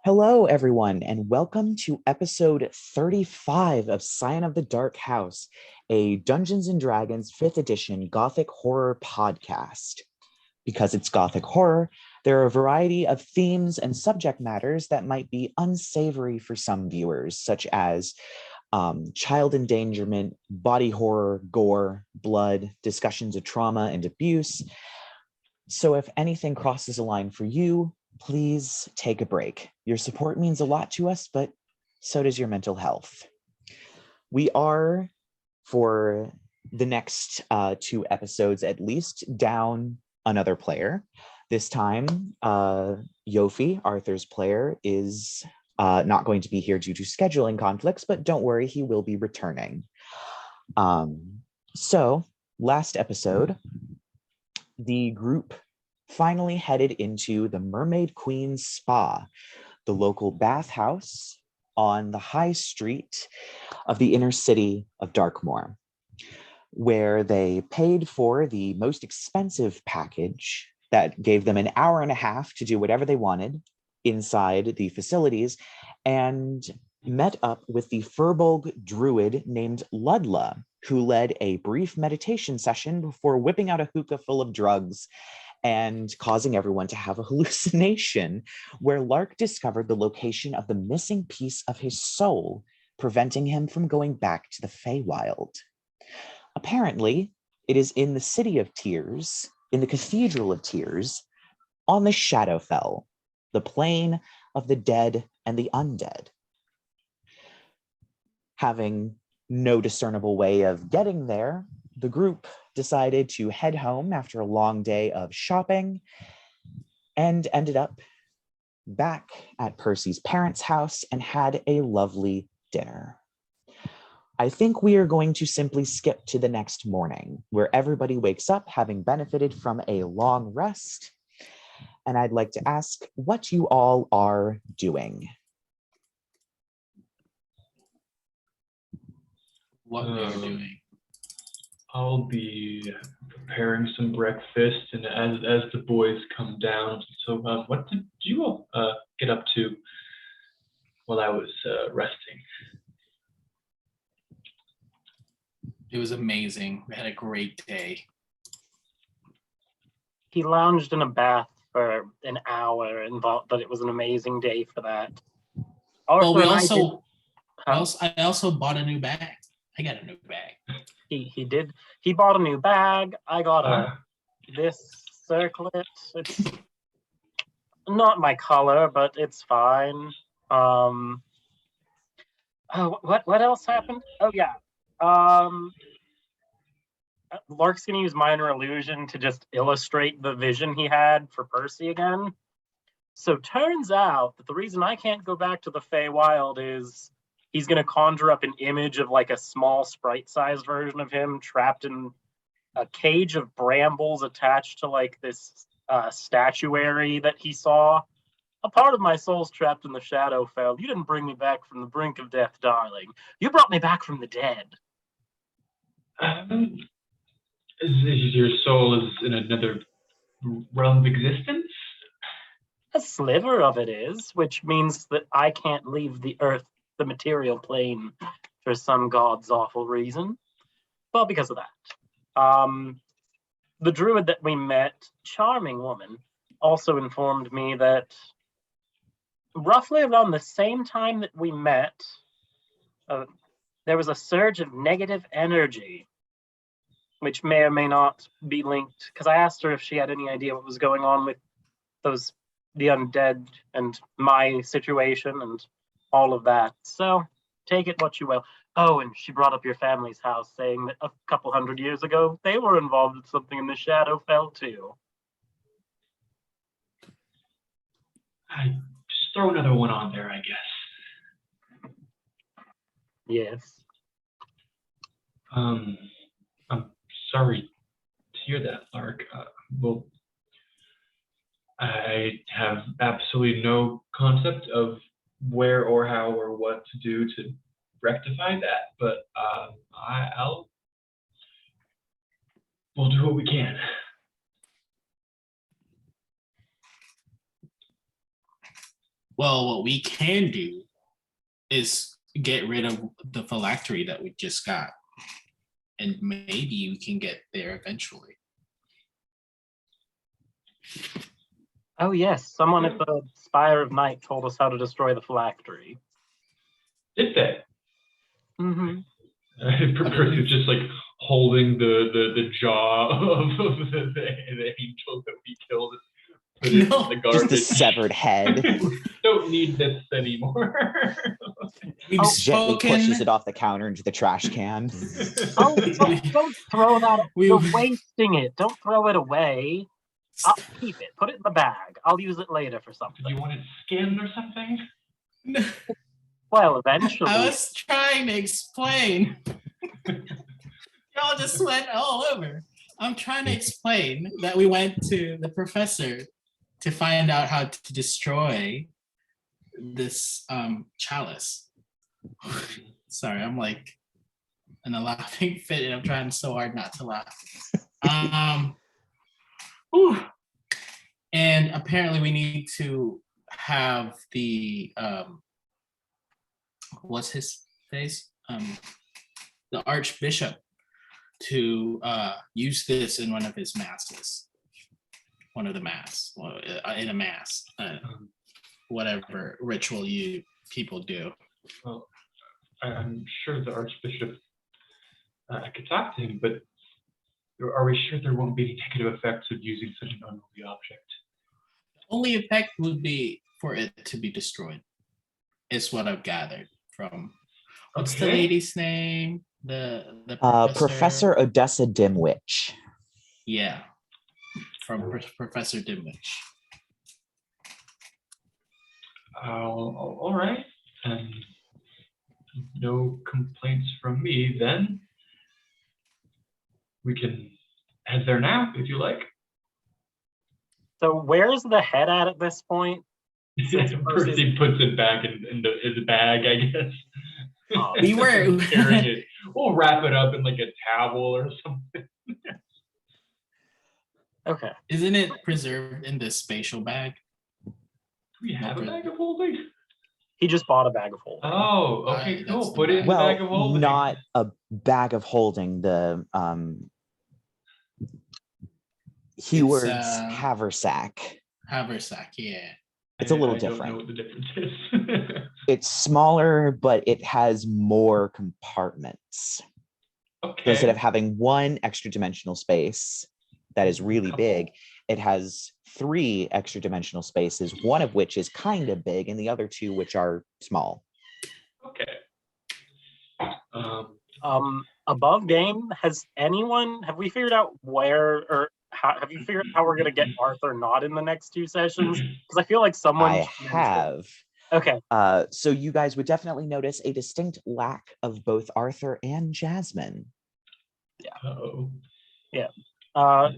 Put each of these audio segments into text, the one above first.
Hello, everyone, and welcome to episode 35 of Scion of the Dark House, a Dungeons & Dragons 5th edition Gothic horror podcast. Because it's Gothic horror, there are a variety of themes and subject matters that might be unsavory for some viewers, such as child endangerment, body horror, gore, blood, discussions of trauma and abuse. So if anything crosses a line for you, please take a break. Your support means a lot to us, but so does your mental health. We are, for the next two episodes at least, down another player. This time, Yofi, Arthur's player, is not going to be here due to scheduling conflicts, but don't worry, he will be returning. So, last episode, the group finally headed into the Mermaid Queen's Spa, the local bathhouse on the high street of the inner city of Darkmoor, where they paid for the most expensive package that gave them an hour and a half to do whatever they wanted inside the facilities, and met up with the Furbolg druid named Ludla, who led a brief meditation session before whipping out a hookah full of drugs and causing everyone to have a hallucination, where Lark discovered the location of the missing piece of his soul, preventing him from going back to the Feywild. Apparently, it is in the City of Tears, in the Cathedral of Tears, on the Shadowfell, the plane of the dead and the undead. Having no discernible way of getting there, the group decided to head home after a long day of shopping and ended up back at Percy's parents' house and had a lovely dinner. I think we are going to simply skip to the next morning, where everybody wakes up having benefited from a long rest. And I'd like to ask what you all are doing. What we're doing. I'll be preparing some breakfast, and as the boys come down. So, what did you all get up to while I was resting? It was amazing. We had a great day. He lounged in a bath for an hour and thought that it was an amazing day for that. Well, I also bought a new bag. I got a new bag. He did. He bought a new bag. I got this circlet. It's not my color, but it's fine. What else happened? Oh yeah. Lark's gonna use minor illusion to just illustrate the vision he had for Percy again. So turns out that the reason I can't go back to the Feywild is he's going to conjure up an image of like a small sprite-sized version of him trapped in a cage of brambles attached to like this statuary that he saw. A part of my soul's trapped in the Shadowfell. You didn't bring me back from the brink of death, darling. You brought me back from the dead. Your soul is in another realm of existence? A sliver of it is, which means that I can't leave the earth, the material plane, for some god's awful reason. Well, because of that. The druid that we met, charming woman, also informed me that roughly around the same time that we met, there was a surge of negative energy, which may or may not be linked, because I asked her if she had any idea what was going on with the undead and my situation and all of that. So take it what you will. Oh, and she brought up your family's house, saying that a couple 100 years ago, they were involved with something in the Shadowfell too. I just throw another one on there, I guess. Yes. I'm sorry to hear that, Lark. Well, I have absolutely no concept of where or how or what to do to rectify that, but we'll do what we can. Well, what we can do is get rid of the phylactery that we just got. And maybe we can get there eventually. Oh yes, someone at the Spire of Night told us how to destroy the phylactery. Did they? Mm-hmm. Percy's just like holding the jaw of the angel that we killed. Put it in the garbage. Just the severed head. Don't need this anymore. We've Gently spoken. pushes it off the counter into the trash can. Oh, don't throw that. You're We've- wasting it. Don't throw it away. I'll keep it. Put it in the bag. I'll use it later for something. Do you want its skin or something? Well, eventually. I was trying to explain. Y'all just went all over. I'm trying to explain that we went to the professor to find out how to destroy this chalice. Sorry, I'm like in a laughing fit and I'm trying so hard not to laugh. Whew. And apparently we need to have the what's his face? The Archbishop to use this in one of his masses. One of the mass, in a mass, whatever ritual you people do. Well, I'm sure the Archbishop, I could talk to him, but are we sure there won't be any negative effects of using such an unholy object? The only effect would be for it to be destroyed, is what I've gathered from, what's the lady's name? The Professor Odessa Dimwitch. Yeah, from Professor Dimwitch. All right. And no complaints from me then. We can head there now if you like. So where's the head at this point? Percy puts it back in his bag, I guess. We were carrying it. We'll wrap it up in like a towel or something. Okay. Isn't it preserved in this spatial bag? Do we have a bag of holding? He just bought a bag of holding. Oh, okay, cool. That's Put it in the bag of Well, holding. not a bag of holding. The Heward's haversack. Haversack, yeah. It's a little I different. don't know what the difference is. It's smaller, but it has more compartments. Okay. So instead of having one extra dimensional space that is really big, it has 3 extra dimensional spaces, one of which is kind of big and the other 2 which are small. Okay. Above game, have we figured out where, or have you figured out how we're going to get Arthur not in the next 2 sessions? Because I feel like someone I have. Okay. So you guys would definitely notice a distinct lack of both Arthur and Jasmine. Yeah. Uh-oh. Yeah.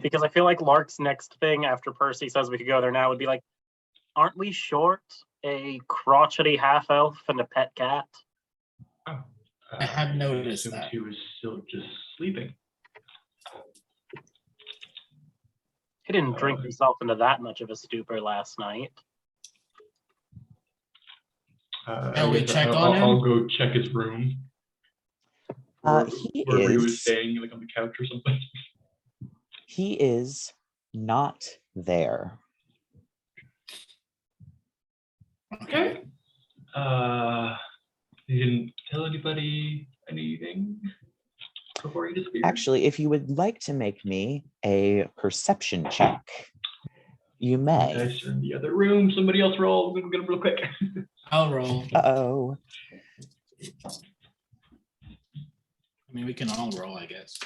Because I feel like Lark's next thing after Percy says we could go there now would be like, aren't we short a crotchety half-elf and a pet cat? Oh. I had noticed assumed that. he was still just sleeping. He didn't drink himself into that much of a stupor last night. Shall we check on him? I'll go check his room. He Wherever he was is. staying, like on the couch or something. He is not there. Okay. He didn't tell anybody anything before he disappeared? Actually, if you would like to make me a perception check, you may. Guys are in the other room. Somebody else roll. We're gonna get him real quick. I'll roll. Uh-oh. I mean, we can all roll, I guess.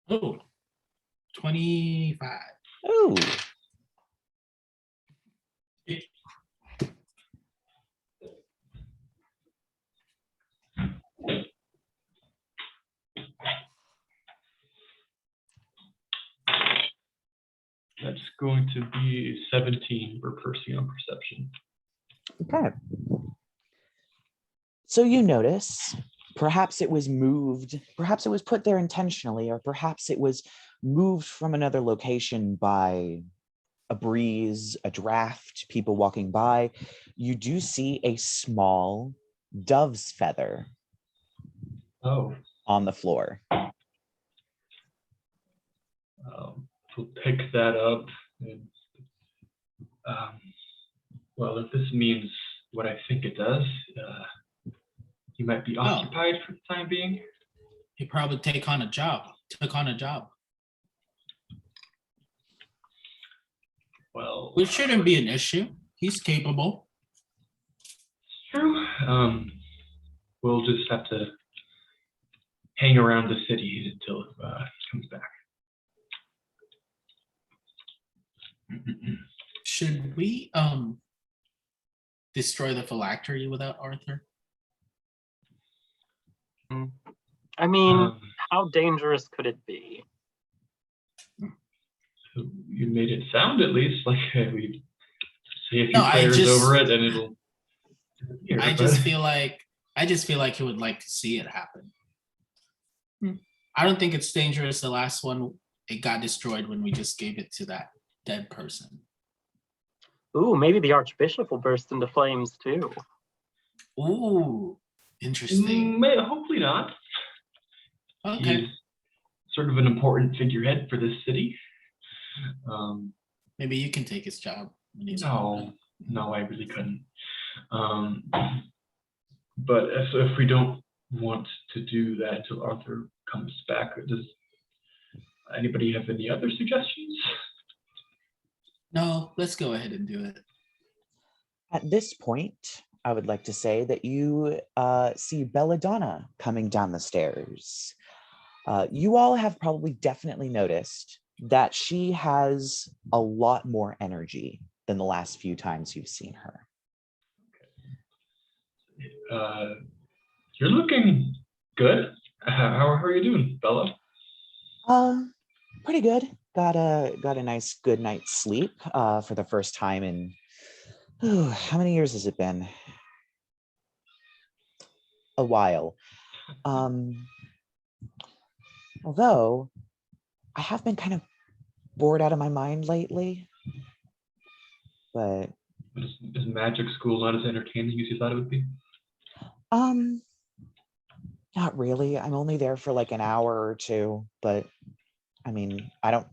Oh, 25. Ooh. That's going to be 17 for Percy on perception. Okay. So you notice Perhaps it was moved, perhaps it was put there intentionally, or perhaps it was moved from another location by a breeze, a draft, people walking by. You do see a small dove's feather Oh, on the floor. we'll pick that up. And, well, if this means what I think it does, he might be occupied for the time being. He probably took on a job. Well, Which shouldn't be an issue. He's capable. true. We'll just have to hang around the city until he comes back. Should we destroy the phylactery without Arthur? I mean, how dangerous could it be? You made it sound at least like we say a few prayers over it and it'll disappear. I just feel like he would like to see it happen. I don't think it's dangerous. The last one, it got destroyed when we just gave it to that dead person. Ooh, maybe the Archbishop will burst into flames too. Ooh, interesting. Hopefully not. Okay. He's sort of an important figurehead for this city. Maybe you can take his job. When he's No, I really couldn't. But if we don't want to do that until Arthur comes back, does anybody have any other suggestions? No, let's go ahead and do it. At this point, I would like to say that you see Belladonna coming down the stairs. You all have probably definitely noticed that she has a lot more energy than the last few times you've seen her. You're looking good. How are you doing, Bella? Pretty good. Got a nice good night's sleep for the first time in how many years has it been? A while. Although I have been kind of bored out of my mind lately. But is magic school not as entertaining as you thought it would be? Not really. I'm only there for like an hour or two, but I mean, I don't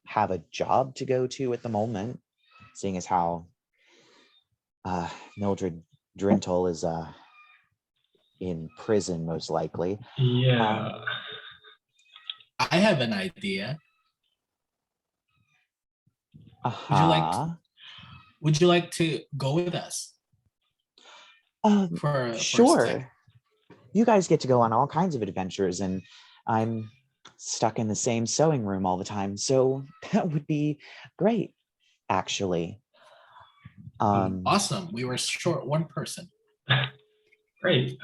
have a job to go to at the moment, seeing as how Mildred Drinttal is in prison most likely. Yeah. I have an idea. Would you like to go with us? Sure. You guys get to go on all kinds of adventures, and I'm stuck in the same sewing room all the time, so that would be great, actually. Awesome. We were short one person. Great.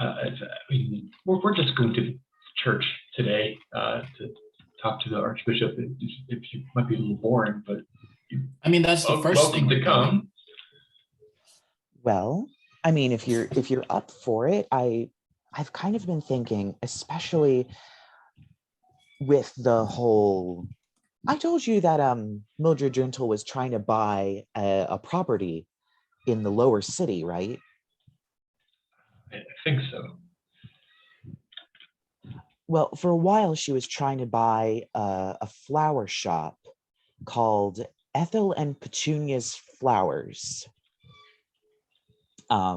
We're just going to church today to talk to the Archbishop. If you might be a little boring, but I mean, that's the first thing to come. Well, I mean, if you're up for it, I've kind of been thinking, especially with the whole. I told you that Mildred Drinttal was trying to buy a property in the lower city, right? I think so. Well, for a while, she was trying to buy a flower shop called Ethel and Petunia's Flowers. I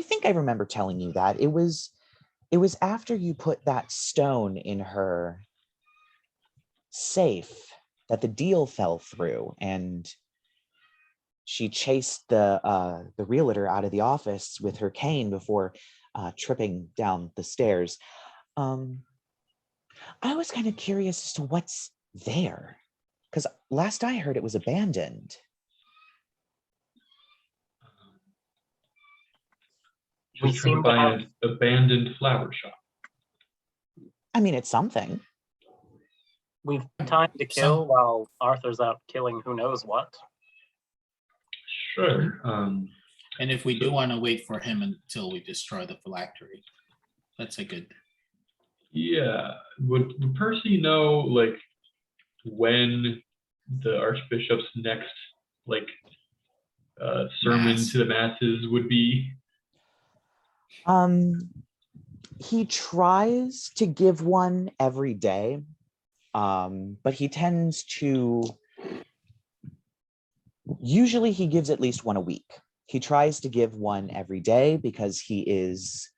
think I remember telling you that. It was after you put that stone in her safe that the deal fell through, and she chased the realtor out of the office with her cane before tripping down the stairs. I was kind of curious as to what's there, because last I heard it was abandoned. We seem to buy an abandoned flower shop. I mean, it's something. We've time to kill while Arthur's out killing who knows what. Sure. And if we do want to wait for him until we destroy the phylactery, that's a good. Yeah. Would Percy know like when the Archbishop's next like sermon Mass. to the masses would be? He tries to give one every day, but he tends to. Usually, he gives at least one a week. He tries to give one every day because he is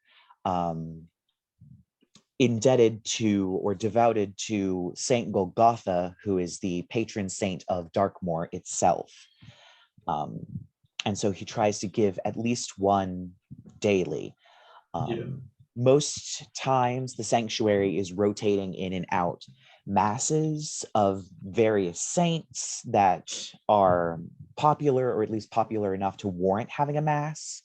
indebted to or devoted to Saint Golgotha, who is the patron saint of Darkmoor itself. And so he tries to give at least one daily. Most times the sanctuary is rotating in and out masses of various saints that are popular, or at least popular enough to warrant having a mass.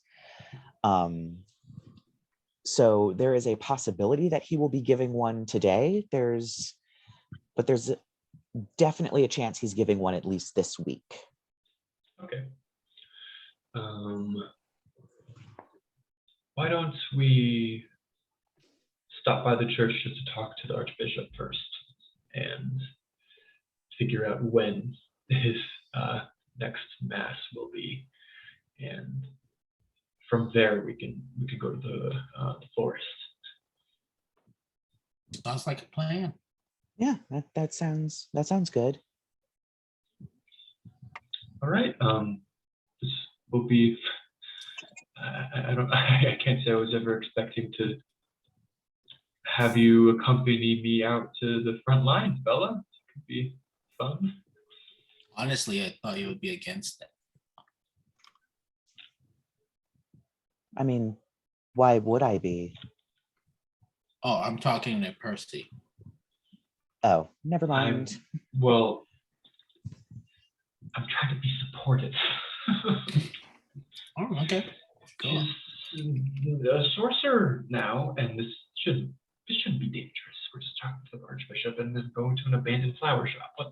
So there is a possibility that he will be giving one today. There's definitely a chance he's giving one at least this week. Okay. Why don't we stop by the church just to talk to the Archbishop first and figure out when his next mass will be, and from there we can go to the forest. Sounds like a plan. Yeah, that sounds good. All right. This will be. I can't say I was ever expecting to have you accompany me out to the front lines, Bella. It could be fun. Honestly, I thought you would be against it. I mean, why would I be? Oh, I'm talking to Percy. Oh, never mind. I'm trying to be supportive. Oh, okay. Cool. She's a sorcerer now, and this shouldn't be dangerous. We're just talking to the Archbishop and then going to an abandoned flower shop. But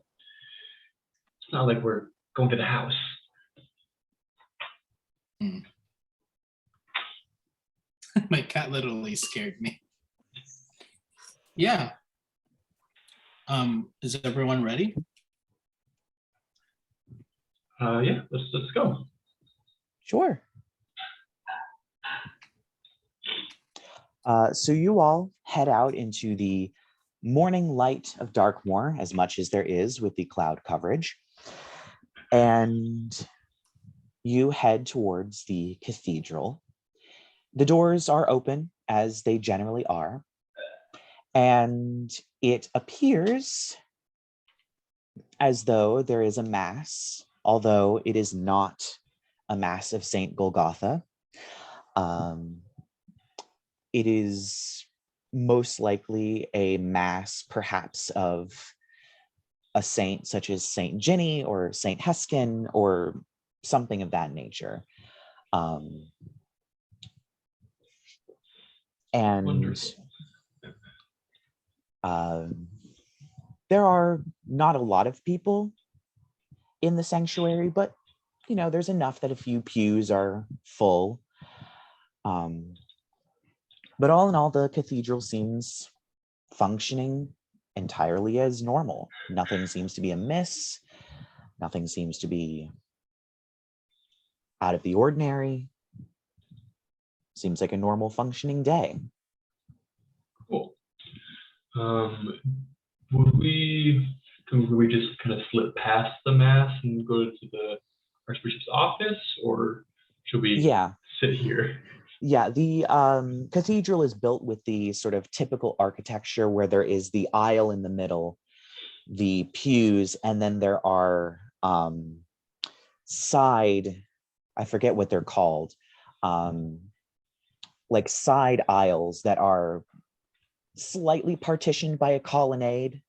it's not like we're going to the house. My cat literally scared me. Yeah. Is everyone ready? Yeah, let's go. Sure. So you all head out into the morning light of Darkmoor, as much as there is with the cloud coverage, and you head towards the cathedral. The doors are open, as they generally are, and it appears as though there is a mass, although it is not a mass of Saint Golgotha. It is most likely a mass, perhaps, of a saint such as Saint Jenny or Saint Heskin or something of that nature. And there are not a lot of people in the sanctuary, but there's enough that a few pews are full. But all in all, the cathedral seems functioning entirely as normal. Nothing seems to be amiss. Nothing seems to be out of the ordinary. Seems like a normal functioning day. Cool. Could we just kind of slip past the mass and go to the Archbishop's office, or should we sit here? Yeah, the cathedral is built with the sort of typical architecture where there is the aisle in the middle, the pews, and then there are side, I forget what they're called, like side aisles that are slightly partitioned by a colonnade,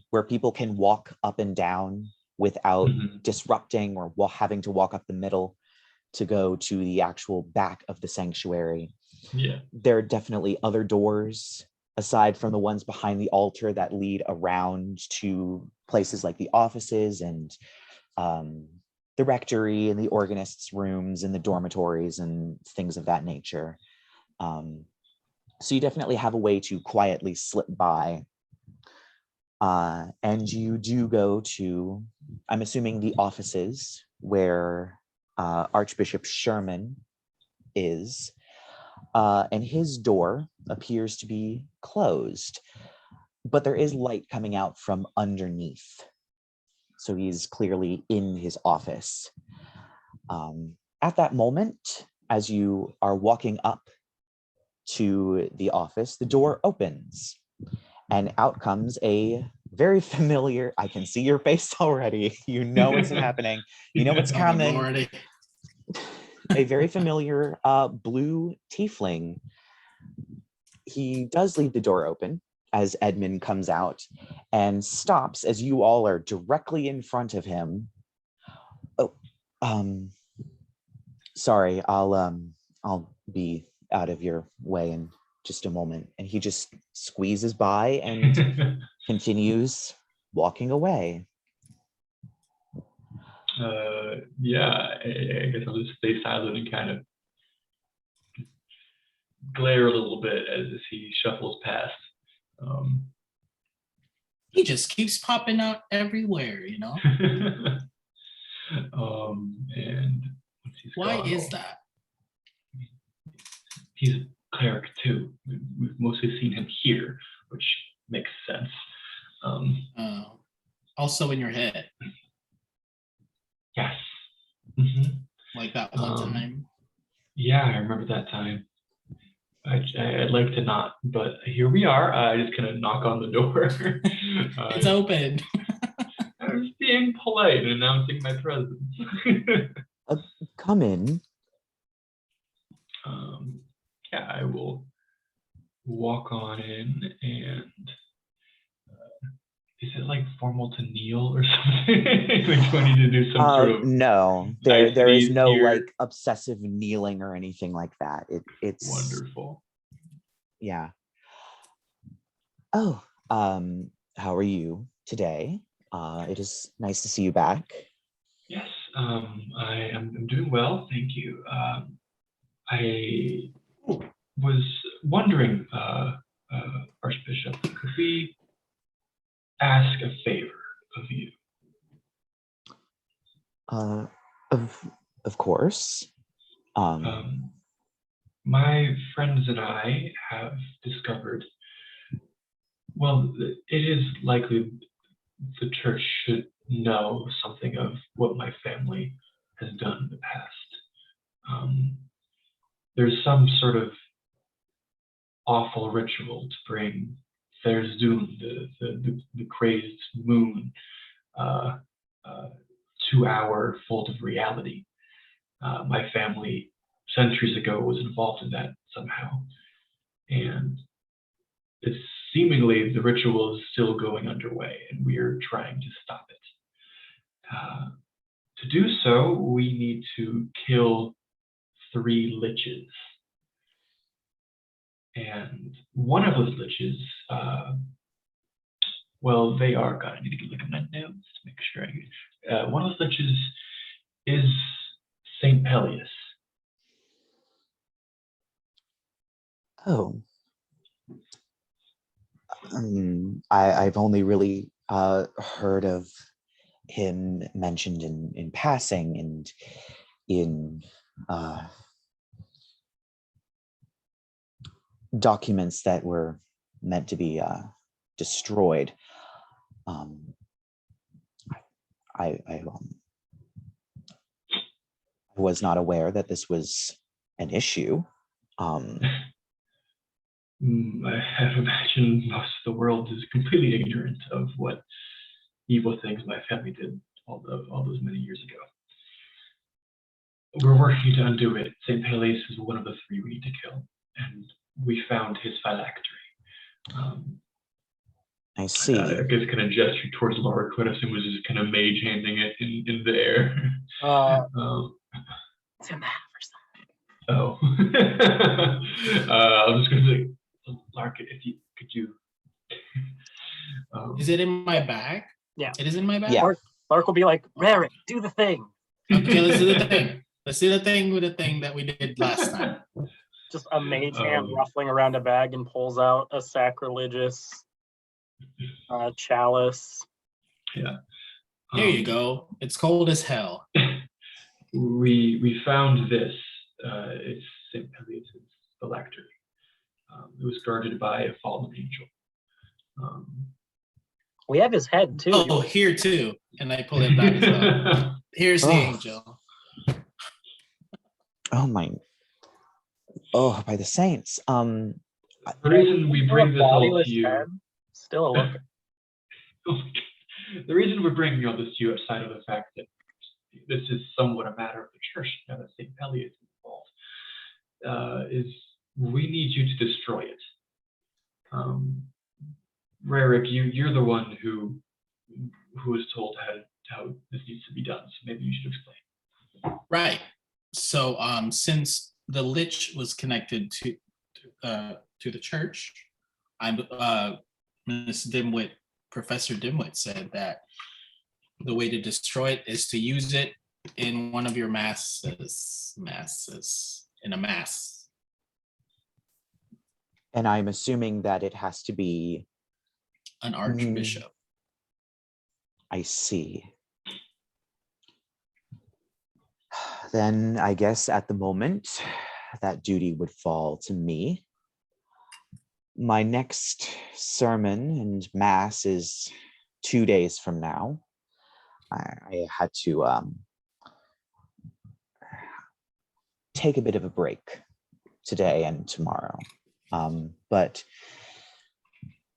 where people can walk up and down without disrupting or having to walk up the middle to go to the actual back of the sanctuary. Yeah. There are definitely other doors aside from the ones behind the altar that lead around to places like the offices, and the rectory and the organist's rooms and the dormitories and things of that nature. So you definitely have a way to quietly slip by. And you do go to, I'm assuming, the offices where Archbishop Sherman is. And his door appears to be closed, but there is light coming out from underneath. So he's clearly in his office. At that moment, as you are walking up to the office, the door opens and out comes a very familiar, I can see your face already. You know what's happening. You know what's coming. A very familiar blue tiefling. He does leave the door open as Edmund comes out and stops as you all are directly in front of him. Oh, sorry, I'll be out of your way in just a moment. And he just squeezes by and continues walking away. Yeah, I guess I'll just stay silent and kind of glare a little bit as he shuffles past. He just keeps popping out everywhere, you know? And once he's Why gone, is that? He's a cleric too. We've mostly seen him here, which makes sense. Also in your head. Yes. Mm-hmm. Like that one time. Yeah, I remember that time. I'd like to not, but here we are. I just kind of knock on the door. It's open. I was being polite and announcing my presence. Come in. Yeah, I will walk on in, and is it like formal to kneel or something? Like, do I need to do some sort of? No, there is no here? like obsessive kneeling or anything like that. It's Wonderful. Yeah. Oh, how are you today? It is nice to see you back. Yes, I'm doing well, thank you. I was wondering, Archbishop, could we ask a favor of you? Of course. My friends and I have discovered, well, it is likely the church should know something of what my family has done in the past. There's some sort of awful ritual to bring Thurzdun, the crazed moon, to our fold of reality. My family, centuries ago, was involved in that somehow. And it's seemingly the ritual is still going underway, and we are trying to stop it. To do so, we need to kill 3 liches. And one of those liches, well, they are, God, I need to look at my notes to make sure I get one of those liches is St. Peleus. Oh. I've only really heard of him mentioned in passing and in documents that were meant to be destroyed. I was not aware that this was an issue. I have imagined most of the world is completely ignorant of what evil things my family did all those many years ago. We're working to undo it. St. Peleus is one of the 3 we need to kill, and we found his phylactery. I see. I guess kind of gesture towards Lark, who I assume was just kind of mage handing it in the air. It's in the half or something. Oh. I'm just going to say, Lark, could you? Is it in my bag? Yeah. It is in my bag? Yeah. Lark will be like, Rerek, do the thing. Okay, let's do the thing. Let's do the thing with the thing that we did last time. Just a mage hand ruffling around a bag and pulls out a sacrilegious chalice. Yeah. Here you go. It's cold as hell. We found this. It's St. Peleus' phylactery. It was guarded by a fallen angel. We have his head too. Oh, here too. And I pull it back as well. Here's the angel. Oh my. Oh, by the saints. The reason we bring this all to you. Head, still a look. The reason we're bringing all this to you, outside of the fact that this is somewhat a matter of the church, now that St. Peleus is involved, is we need you to destroy it. Rerek, you're the one who was told how this needs to be done, so maybe you should explain. Right. So since the lich was connected to the church, Miss Dimwit, Professor Dimwit said that the way to destroy it is to use it in one of your masses, in a mass. And I'm assuming that it has to be an archbishop. I see. Then I guess at the moment that duty would fall to me. My next sermon and mass is 2 days from now. I had to take a bit of a break today and tomorrow. But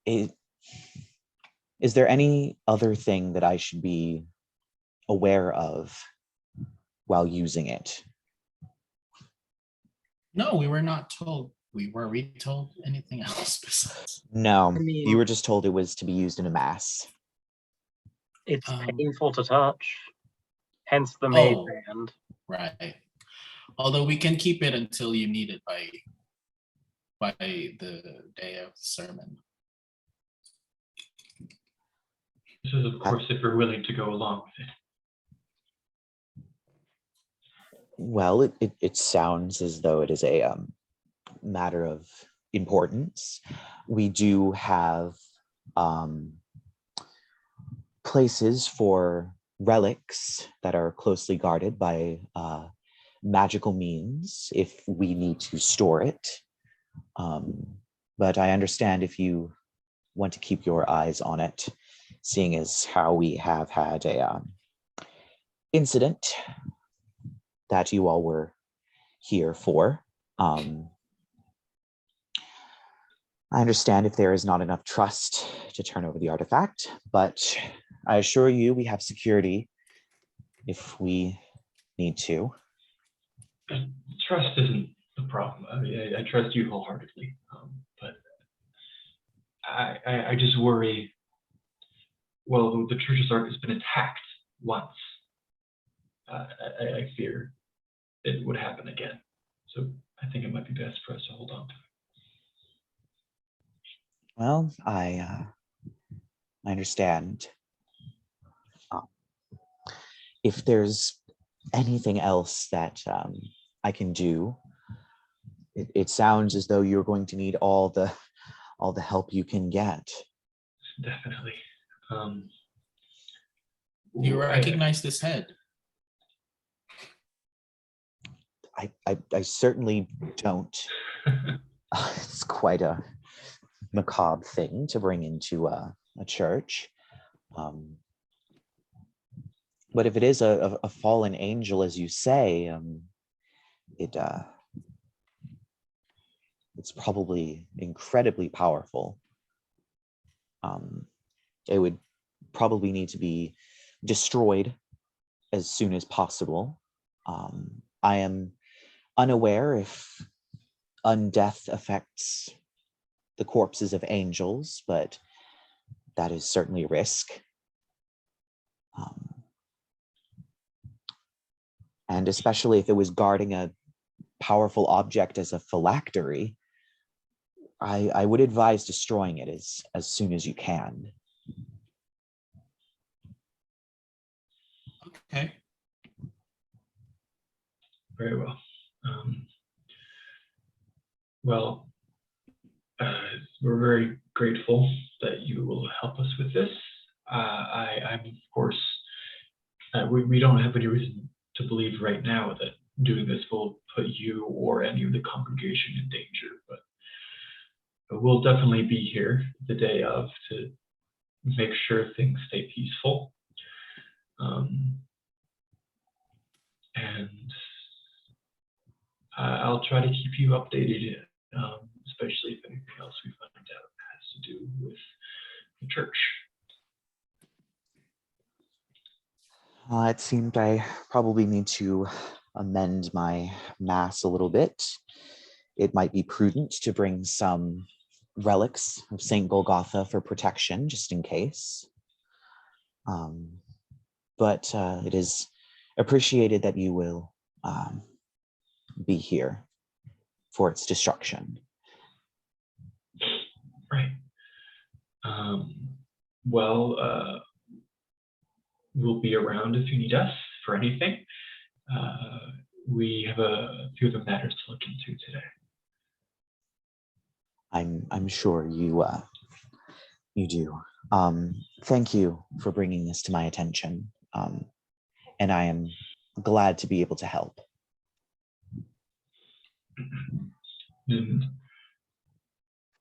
is there any other thing that I should be aware of while using it? No, we were not told. Were we told anything else besides? No, I mean, you were just told it was to be used in a mass. It's painful to touch, hence the mage hand. Right. Although we can keep it until you need it by the day of the sermon. This is, of course, if you're willing to go along with it. Well, it sounds as though it is a matter of importance. We do have places for relics that are closely guarded by magical means if we need to store it. But I understand if you want to keep your eyes on it, seeing as how we have had a incident that you all were here for. I understand if there is not enough trust to turn over the artifact, but I assure you we have security if we need to. Trust isn't the problem. I mean, I trust you wholeheartedly, but I just worry. Well, the church's ark has been attacked once. I fear it would happen again. So I think it might be best for us to hold on to it. Well, I understand. If there's anything else that I can do, it sounds as though you're going to need all the help you can get. Definitely. You recognize this head? I certainly don't. It's quite a macabre thing to bring into a church. But if it is a fallen angel, as you say, it's probably incredibly powerful. It would probably need to be destroyed as soon as possible. I am unaware if undeath affects the corpses of angels, but that is certainly a risk. And especially if it was guarding a powerful object as a phylactery, I would advise destroying it as soon as you can. Okay. Very well. Well, we're very grateful that you will help us with this. I'm of course, we don't have any reason to believe right now that doing this will put you or any of the congregation in danger, but we'll definitely be here the day of to make sure things stay peaceful. And I'll try to keep you updated, especially if anything else we find out has to do with the church. It seemed I probably need to amend my mass a little bit. It might be prudent to bring some relics of St. Golgotha for protection, just in case. But it is appreciated that you will be here for its destruction. Right. Well, we'll be around if you need us for anything. We have a few other matters to look into today. I'm sure you do. Thank you for bringing this to my attention, and I am glad to be able to help. And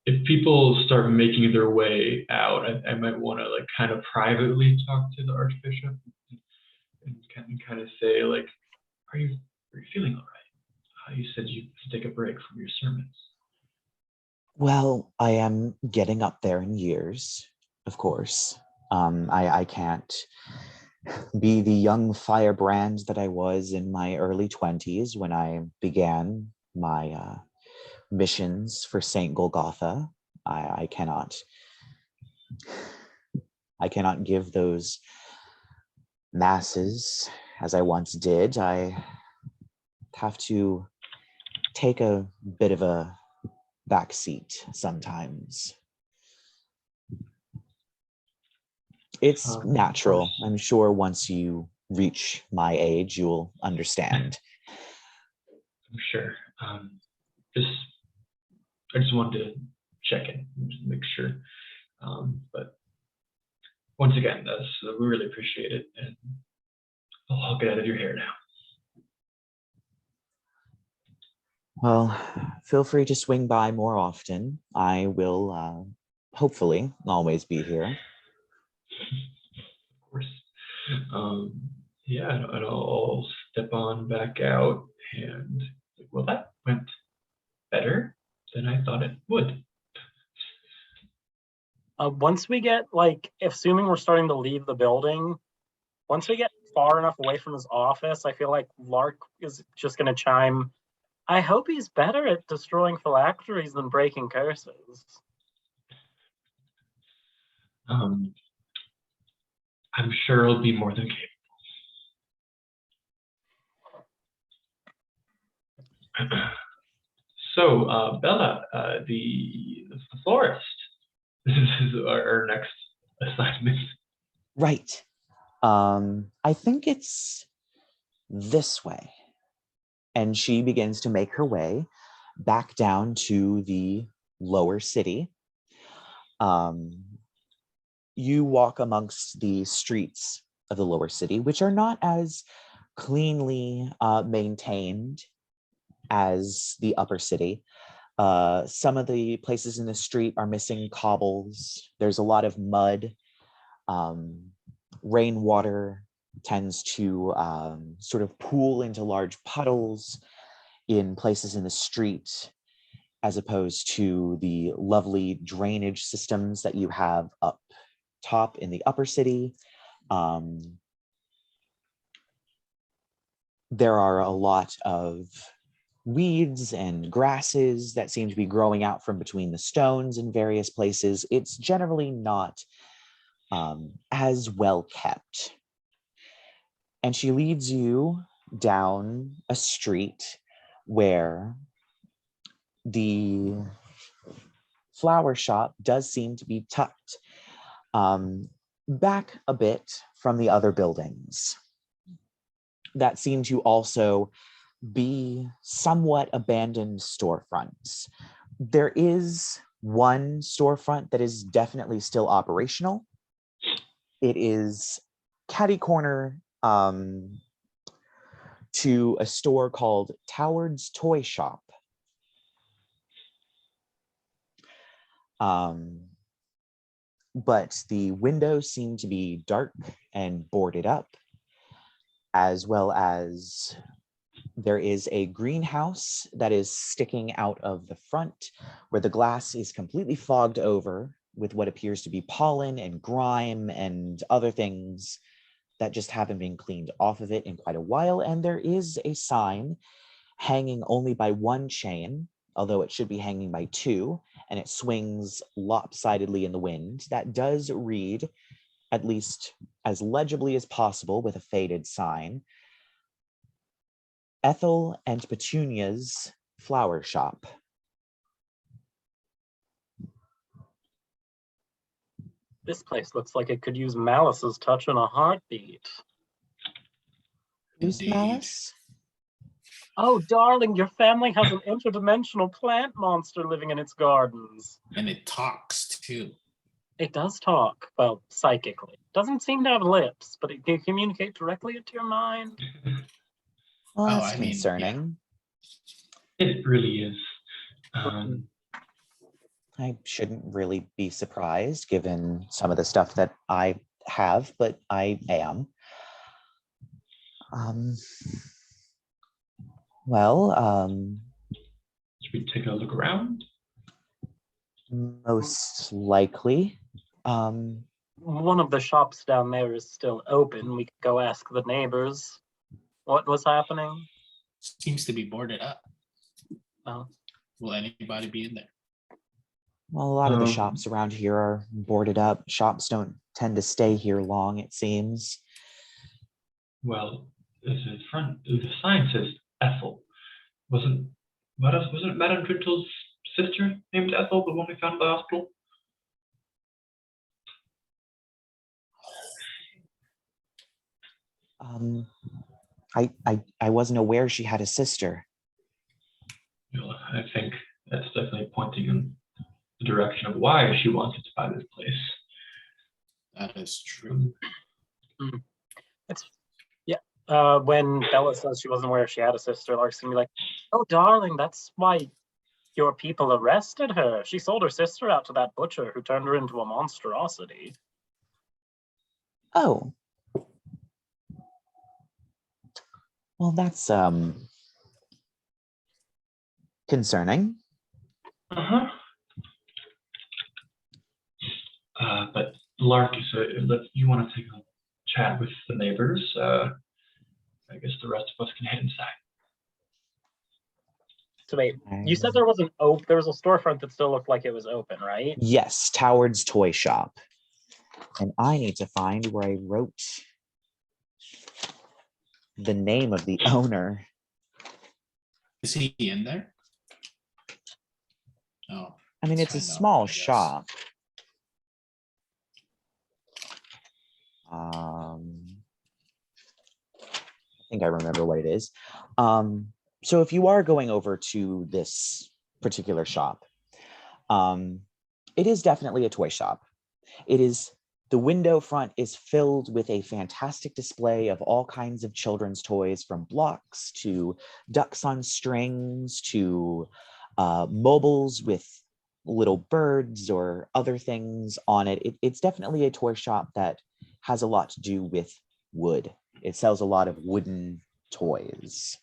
if people start making their way out, I might want to like kind of privately talk to the Archbishop and kind of say like, are you feeling all right? You said you could take a break from your sermons. Well, I am getting up there in years, of course. I can't be the young firebrand that I was in my early 20s when I began my missions for St. Golgotha. I cannot give those masses as I once did. I have to take a bit of a back seat sometimes. It's natural. I'm sure once you reach my age, you'll understand. I'm sure. I just wanted to check in, just make sure. But once again, we really appreciate it, and I'll get out of your hair now. Well, feel free to swing by more often. I will hopefully always be here. Of course. Yeah, and I'll step on back out, and well, that went better than I thought it would. Once we get, like, assuming we're starting to leave the building, once we get far enough away from his office, I feel like Lark is just going to chime, I hope he's better at destroying phylacteries than breaking curses. I'm sure he'll be more than capable. So, Bella, the florist. This is our next assignment. Right. I think it's this way. And she begins to make her way back down to the lower city. You walk amongst the streets of the lower city, which are not as cleanly maintained as the upper city. Some of the places in the street are missing cobbles. There's a lot of mud. Rainwater tends to sort of pool into large puddles in places in the street, as opposed to the lovely drainage systems that you have up top in the upper city. There are a lot of weeds and grasses that seem to be growing out from between the stones in various places. It's generally not as well kept. And she leads you down a street where the flower shop does seem to be tucked back a bit from the other buildings that seem to also be somewhat abandoned storefronts. There is one storefront that is definitely still operational. It is catty corner to a store called Toward's Toy Shop. But the windows seem to be dark and boarded up, as well as there is a greenhouse that is sticking out of the front where the glass is completely fogged over with what appears to be pollen and grime and other things that just haven't been cleaned off of it in quite a while. And there is a sign hanging only by one chain, although it should be hanging by two, and it swings lopsidedly in the wind. That does read, at least as legibly as possible with a faded sign, Ethel and Petunia's Flower Shop. This place looks like it could use Malice's touch in a heartbeat. Who's Malice? Oh, darling, your family has an interdimensional plant monster living in its gardens. And it talks too. It does talk, well, psychically. Doesn't seem to have lips, but it can communicate directly into your mind. Well, Oh, that's I mean, concerning. It really is. I shouldn't really be surprised given some of the stuff that I have, but I am. Should we take a look around? Most likely. One of the shops down there is still open. We could go ask the neighbors what was happening. Seems to be boarded up. Oh. Will anybody be in there? Well, a lot of the shops around here are boarded up. Shops don't tend to stay here long, it seems. Well, the sign says Ethel. Wasn't Madam Drinttal's sister named Ethel, the one we found at the hospital? I wasn't aware she had a sister. Well, I think that's definitely pointing in the direction of why she wanted to buy this place. That is true. When Bella says she wasn't aware she had a sister, Lark's gonna be like, "Oh, darling, that's why your people arrested her. She sold her sister out to that butcher who turned her into a monstrosity." Oh. Well, that's concerning. But Lark, so if you want to take a chat with the neighbors, I guess the rest of us can head inside. So wait, you said there was a storefront that still looked like it was open, right? Yes, Toward's Toy Shop. And I need to find where I wrote the name of the owner. Is he in there? Oh. I mean, it's a small shop. I think I remember what it is. So if you are going over to this particular shop, it is definitely a toy shop. The window front is filled with a fantastic display of all kinds of children's toys, from blocks to ducks on strings to mobiles with little birds or other things on it. It's definitely a toy shop that has a lot to do with wood. It sells a lot of wooden toys.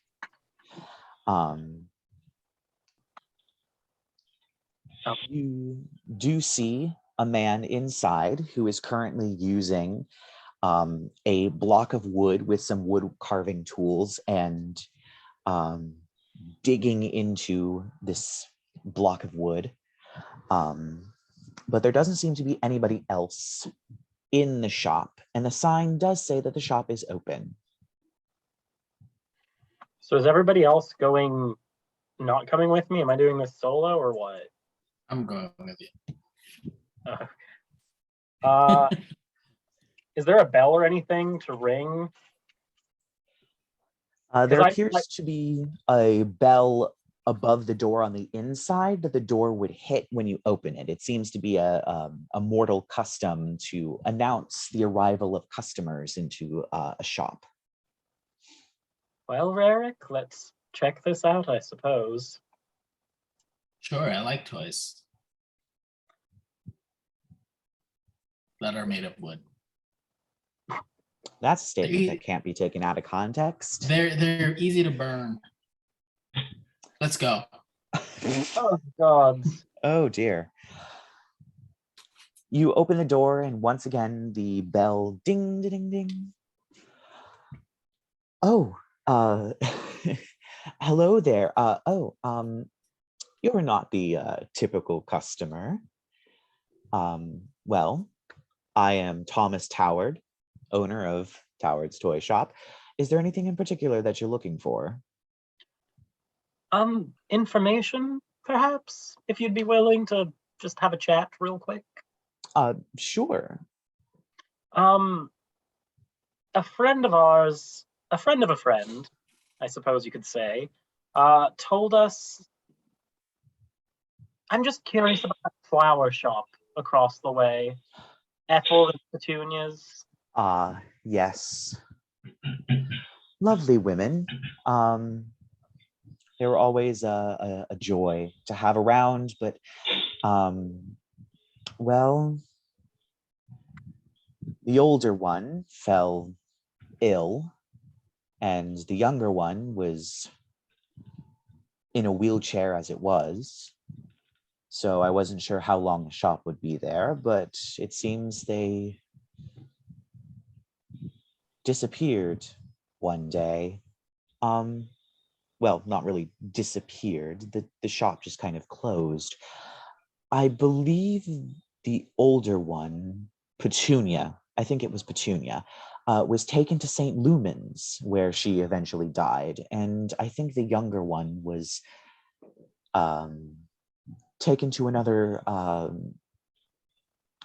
You do see a man inside who is currently using a block of wood with some wood carving tools and digging into this block of wood. But there doesn't seem to be anybody else in the shop, and the sign does say that the shop is open. So is everybody else not coming with me? Am I doing this solo or what? I'm going with you. Is there a bell or anything to ring? There 'Cause appears to be a bell above the door on the inside that the door would hit when you open it. It seems to be a mortal custom to announce the arrival of customers into a shop. Well, Rerek, let's check this out, I suppose. Sure, I like toys that are made of wood. That's a statement that can't be taken out of context. They're easy to burn. Let's go. Oh, God. Oh dear. You open the door and once again the bell ding ding ding. Oh, hello there. You're not the typical customer. Well, I am Thomas Toward, owner of Toward's Toy Shop. Is there anything in particular that you're looking for? Information, perhaps, if you'd be willing to just have a chat real quick. Sure. A friend of ours, a friend of a friend, I suppose you could say, told us. I'm just curious about that flower shop across the way. Ethel and Petunias. Yes. Lovely women. They were always a joy to have around, but well, the older one fell ill, and the younger one was in a wheelchair as it was. So I wasn't sure how long the shop would be there, but it seems they disappeared one day. Well, not really disappeared. The shop just kind of closed. I believe the older one, Petunia, I think it was Petunia, was taken to St. Lumen's, where she eventually died. And I think the younger one was taken to another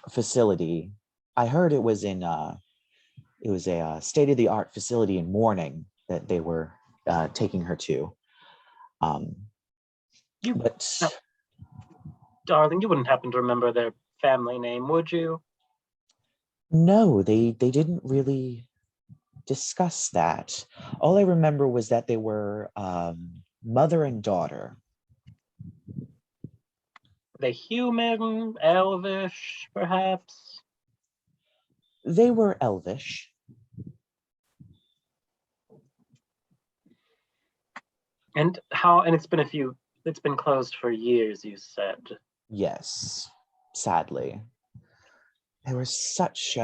facility. I heard it was in it was a state-of-the-art facility in Morning that they were taking her to. Darling, you wouldn't happen to remember their family name, would you? No, they didn't really discuss that. All I remember was that they were mother and daughter. They human, elvish, perhaps? They were elvish. And it's been closed for years, you said. Yes, sadly. They were such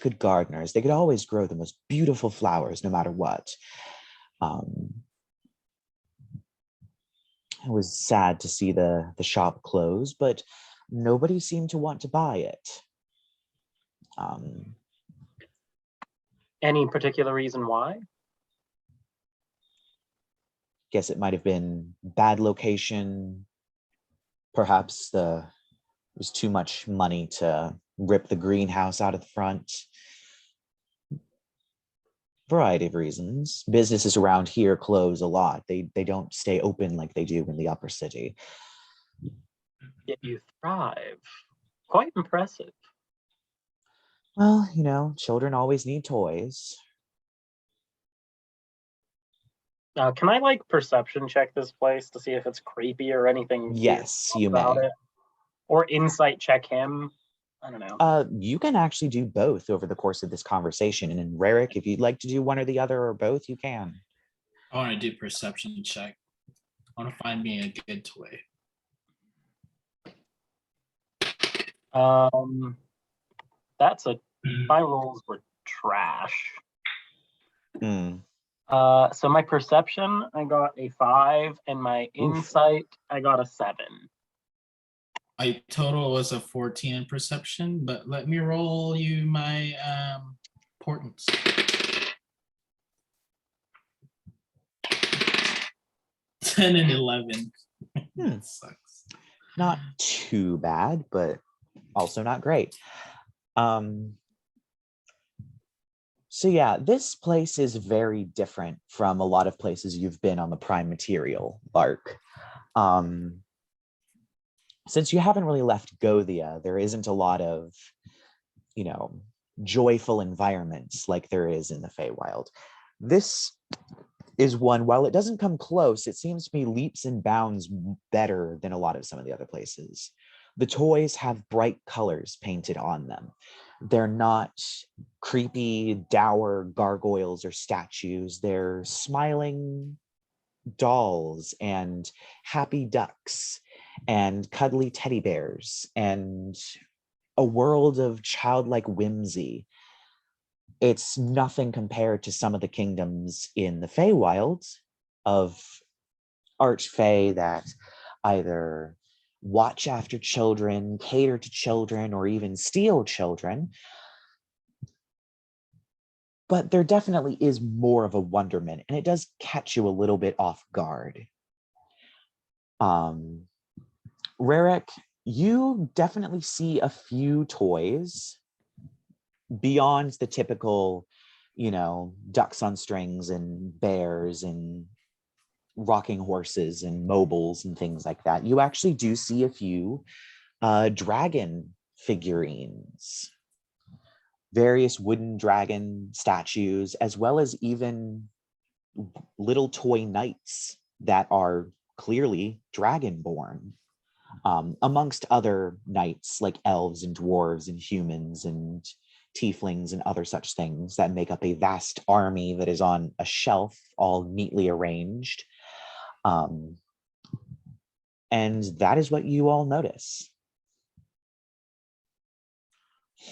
good gardeners. They could always grow the most beautiful flowers no matter what. It was sad to see the shop close, but nobody seemed to want to buy it. Any particular reason why? Guess it might have been bad location. Perhaps it was too much money to rip the greenhouse out of the front. Variety of reasons. Businesses around here close a lot. They don't stay open like they do in the upper city. Yet you thrive. Quite impressive. Well, you know, children always need toys. Can I perception check this place to see if it's creepy or anything? Yes, you about may. it? Or insight check him? I don't know. You can actually do both over the course of this conversation. And in Rerek, if you'd like to do one or the other or both, you can. I want to do perception check. I want to find me a good toy. My rolls were trash. Hmm. So my perception, I got a 5, and my insight, I got a 7. My total was a 14 in perception, but let me roll you my portents. Ten and 11. That sucks. Not too bad, but also not great. So yeah, this place is very different from a lot of places you've been on the prime material, Lark. Since you haven't really left Gothia, there isn't a lot of, joyful environments like there is in the Feywild. This is one, while it doesn't come close, it seems to be leaps and bounds better than a lot of some of the other places. The toys have bright colors painted on them. They're not creepy, dour gargoyles or statues. They're smiling dolls and happy ducks and cuddly teddy bears and a world of childlike whimsy. It's nothing compared to some of the kingdoms in the Feywild of Archfey that either watch after children, cater to children, or even steal children. But there definitely is more of a wonderment, and it does catch you a little bit off guard. Rerek, you definitely see a few toys beyond the typical, ducks on strings and bears and rocking horses and mobiles and things like that. You actually do see a few dragon figurines, various wooden dragon statues, as well as even little toy knights that are clearly dragonborn, amongst other knights like elves and dwarves and humans and tieflings and other such things that make up a vast army that is on a shelf, all neatly arranged. And that is what you all notice.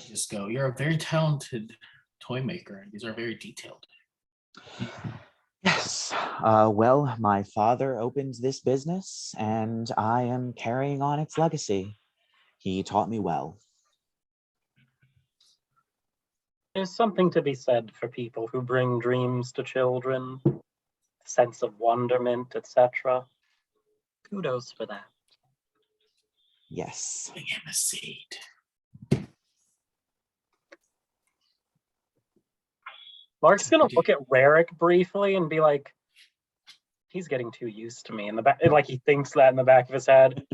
Just go, you're a very talented toy maker. These are very detailed. Yes. Well, my father opened this business and I am carrying on its legacy. He taught me well. There's something to be said for people who bring dreams to children, sense of wonderment, etc. Kudos for that. Yes. Giving him a seed. Lark's gonna look at Rerek briefly and be like, he's getting too used to me in the back. Like he thinks that in the back of his head.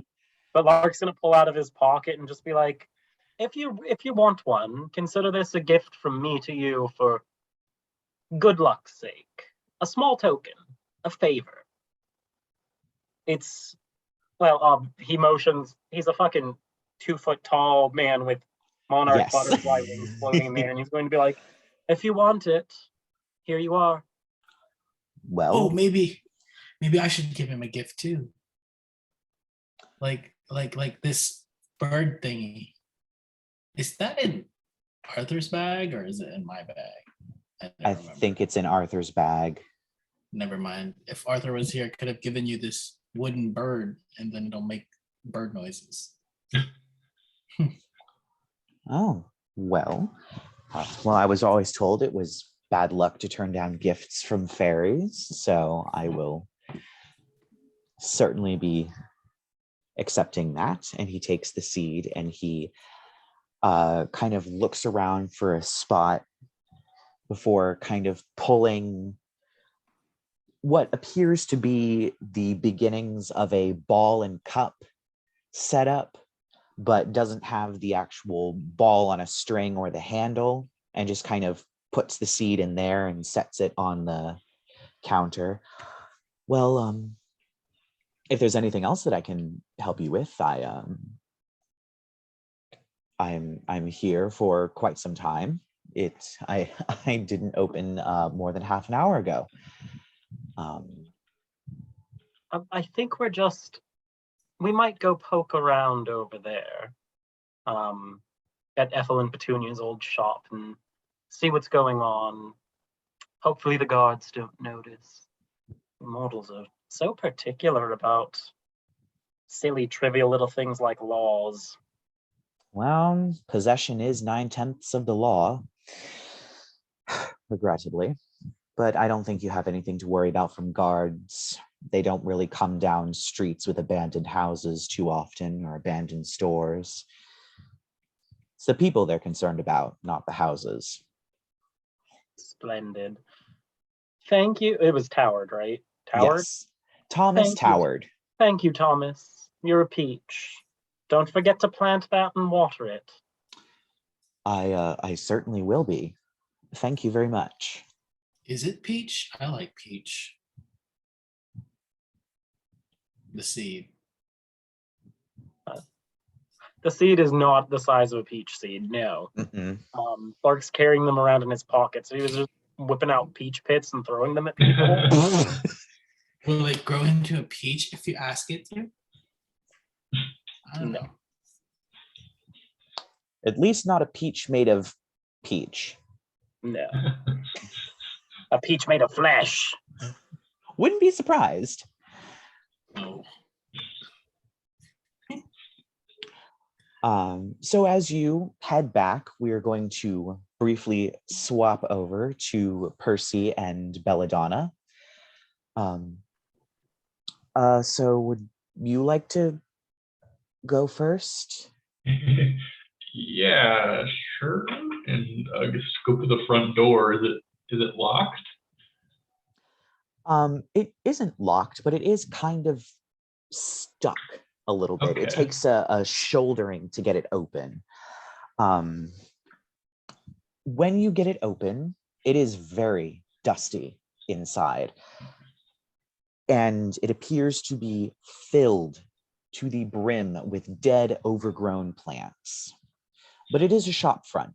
But Lark's gonna pull out of his pocket and just be like, if you want one, consider this a gift from me to you for good luck's sake. A small token, a favor. It's, he motions, he's a fucking 2-foot tall man with monarch Yes. butterfly wings floating in the air, and he's going to be like, if you want it, here you are. Well, Oh, maybe I should give him a gift too. Like this bird thingy. Is that in Arthur's bag or is it in my bag? I think it's in Arthur's bag. Never mind. If Arthur was here, I could have given you this wooden bird and then it'll make bird noises. Oh, well, I was always told it was bad luck to turn down gifts from fairies, so I will certainly be accepting that. And he takes the seed and he kind of looks around for a spot before kind of pulling what appears to be the beginnings of a ball and cup setup, but doesn't have the actual ball on a string or the handle, and just kind of puts the seed in there and sets it on the counter. Well, if there's anything else that I can help you with, I'm here for quite some time. I didn't open more than half an hour ago. I think we might go poke around over there at Ethel and Petunia's old shop and see what's going on. Hopefully the guards don't notice. Immortals are so particular about silly, trivial little things like laws. Well, possession is 9/10 of the law, regrettably. But I don't think you have anything to worry about from guards. They don't really come down streets with abandoned houses too often or abandoned stores. It's the people they're concerned about, not the houses. Splendid. Thank you. It was Towered, right? Towered? Yes. Thomas Thank you. Towered. Thank you, Thomas. You're a peach. Don't forget to plant that and water it. I certainly will be. Thank you very much. Is it peach? I like peach. The seed. The seed is not the size of a peach seed, no. Mm-mm. Lark's carrying them around in his pocket, so he was just whipping out peach pits and throwing them at people. Will it grow into a peach if you ask it to? I don't know. At least not a peach made of peach. No. A peach made of flesh. Wouldn't be surprised. No. So as you head back, we're going to briefly swap over to Percy and Belladonna. So would you like to go first? Yeah, sure. And just go to the front door. Is it locked? It isn't locked, but it is kind of stuck a little bit. Okay. It takes a shouldering to get it open. When you get it open, it is very dusty inside. And it appears to be filled to the brim with dead, overgrown plants. But it is a shop front.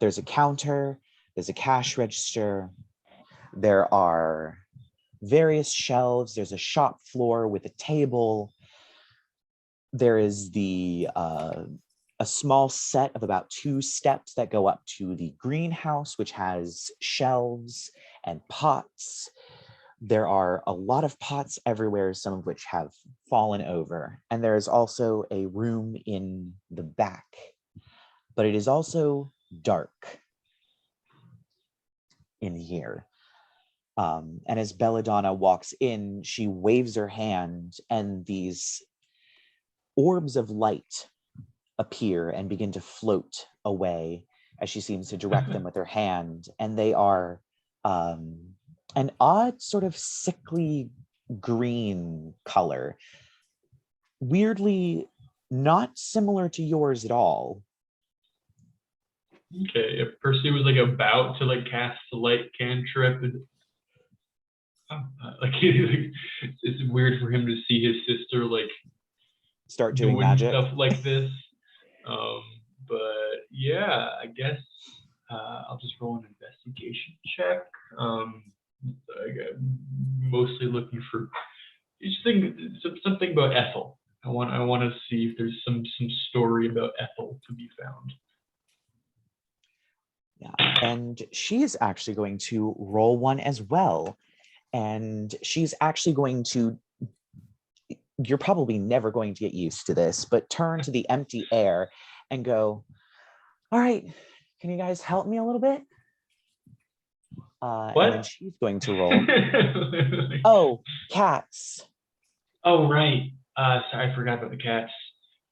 There's a counter, there's a cash register, there are various shelves, there's a shop floor with a table. There is a small set of about 2 steps that go up to the greenhouse, which has shelves and pots. There are a lot of pots everywhere, some of which have fallen over. And there is also a room in the back, but it is also dark in here. And as Belladonna walks in, she waves her hand and these orbs of light appear and begin to float away as she seems to direct them with her hand. And they are an odd sort of sickly green color, weirdly not similar to yours at all. Okay, if Percy was like about to like cast the light cantrip, it's weird for him to see his sister like Start doing magic stuff like this. But yeah, I guess I'll just roll an investigation check. Mostly looking for something about Ethel. I want to see if there's some story about Ethel to be found. Yeah, and she's actually going to roll one as well. And she's actually going to, you're probably never going to get used to this, but turn to the empty air and go, all right, can you guys help me a little bit? What? And then she's going to roll. Oh, cats. Oh, right. Sorry, I forgot about the cats.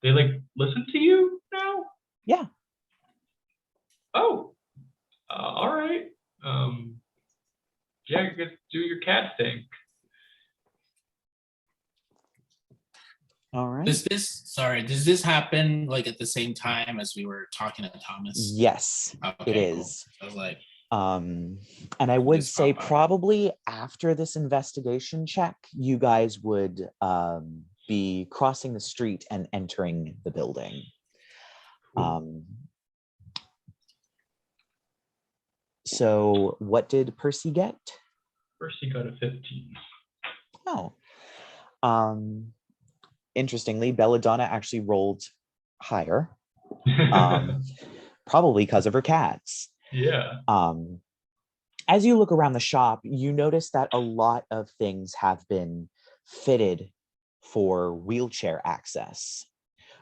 They like listen to you now? Yeah. Oh, all right. Yeah, you get to do your cat thing. All right. Does this happen like at the same time as we were talking to Thomas? Yes, Okay, it is. Cool. I was like, and I would Just say pop out. probably after this investigation check, you guys would be crossing the street and entering the building. So what did Percy get? Percy got a 15. Oh. Interestingly, Belladonna actually rolled higher. Probably because of her cats. Yeah. As you look around the shop, you notice that a lot of things have been fitted for wheelchair access.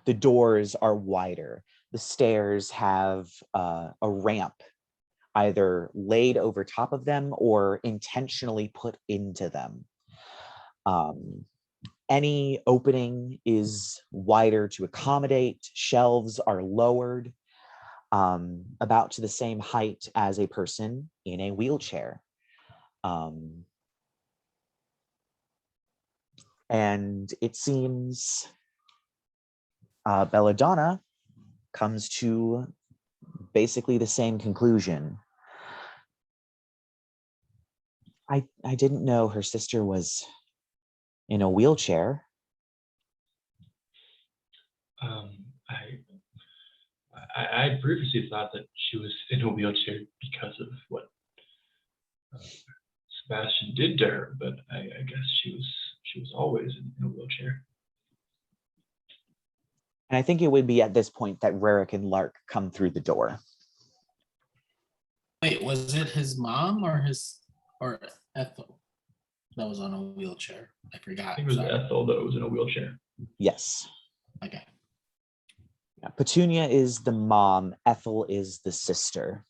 The doors are wider. The stairs have a ramp either laid over top of them or intentionally put into them. Any opening is wider to accommodate. Shelves are lowered. about to the same height as a person in a wheelchair. And it seems Belladonna comes to basically the same conclusion. I didn't know her sister was in a wheelchair. I previously thought that she was in a wheelchair because of what Sebastian did to her, but I guess she was always in a wheelchair. And I think it would be at this point that Rerek and Lark come through the door. Wait, was it his mom or Ethel that was on a wheelchair? I forgot. I think it was Sorry. Ethel that was in a wheelchair. Yes. Okay. Yeah, Petunia is the mom. Ethel is the sister.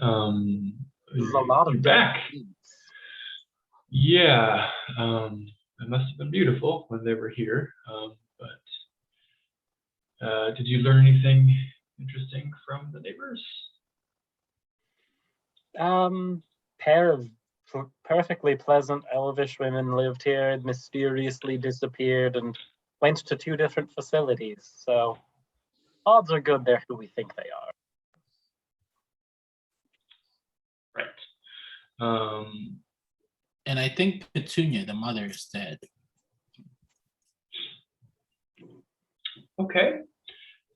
There's a lot of you're dead back. beats. Yeah, it must have been beautiful when they were here. But did you learn anything interesting from the neighbors? Pair of perfectly pleasant elvish women lived here, mysteriously disappeared, and went to 2 different facilities. So odds are good they're who we think they are. Right. And I think Petunia, the mother, is dead. Okay.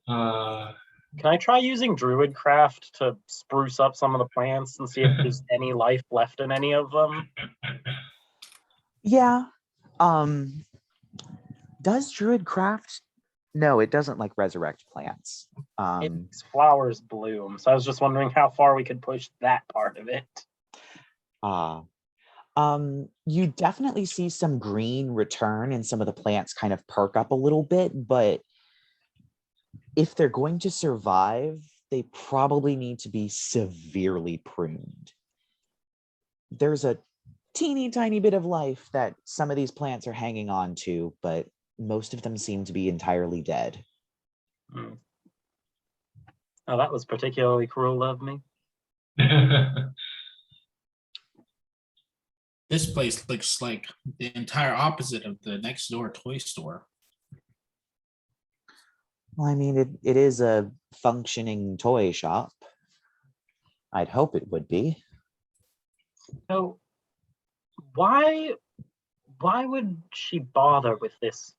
Can I try using Druidcraft to spruce up some of the plants and see if there's any life left in any of them? Yeah. Does Druidcraft? No, it doesn't like resurrect plants. Its flowers bloom, so I was just wondering how far we could push that part of it. You definitely see some green return and some of the plants kind of perk up a little bit, but if they're going to survive, they probably need to be severely pruned. There's a teeny tiny bit of life that some of these plants are hanging on to, but most of them seem to be entirely dead. Oh, that was particularly cruel of me. This place looks like the entire opposite of the next door toy store. Well, I mean, it is a functioning toy shop. I'd hope it would be. So why would she bother with this?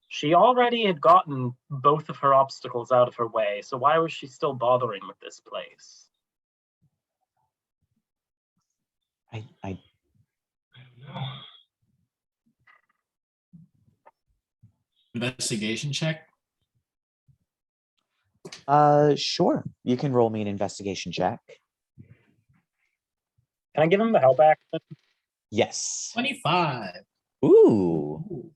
She already had gotten both of her obstacles out of her way, so why was she still bothering with this place? I I don't know. Investigation check. Sure. You can roll me an investigation check. Can I give him the help action? Yes. 25. Ooh.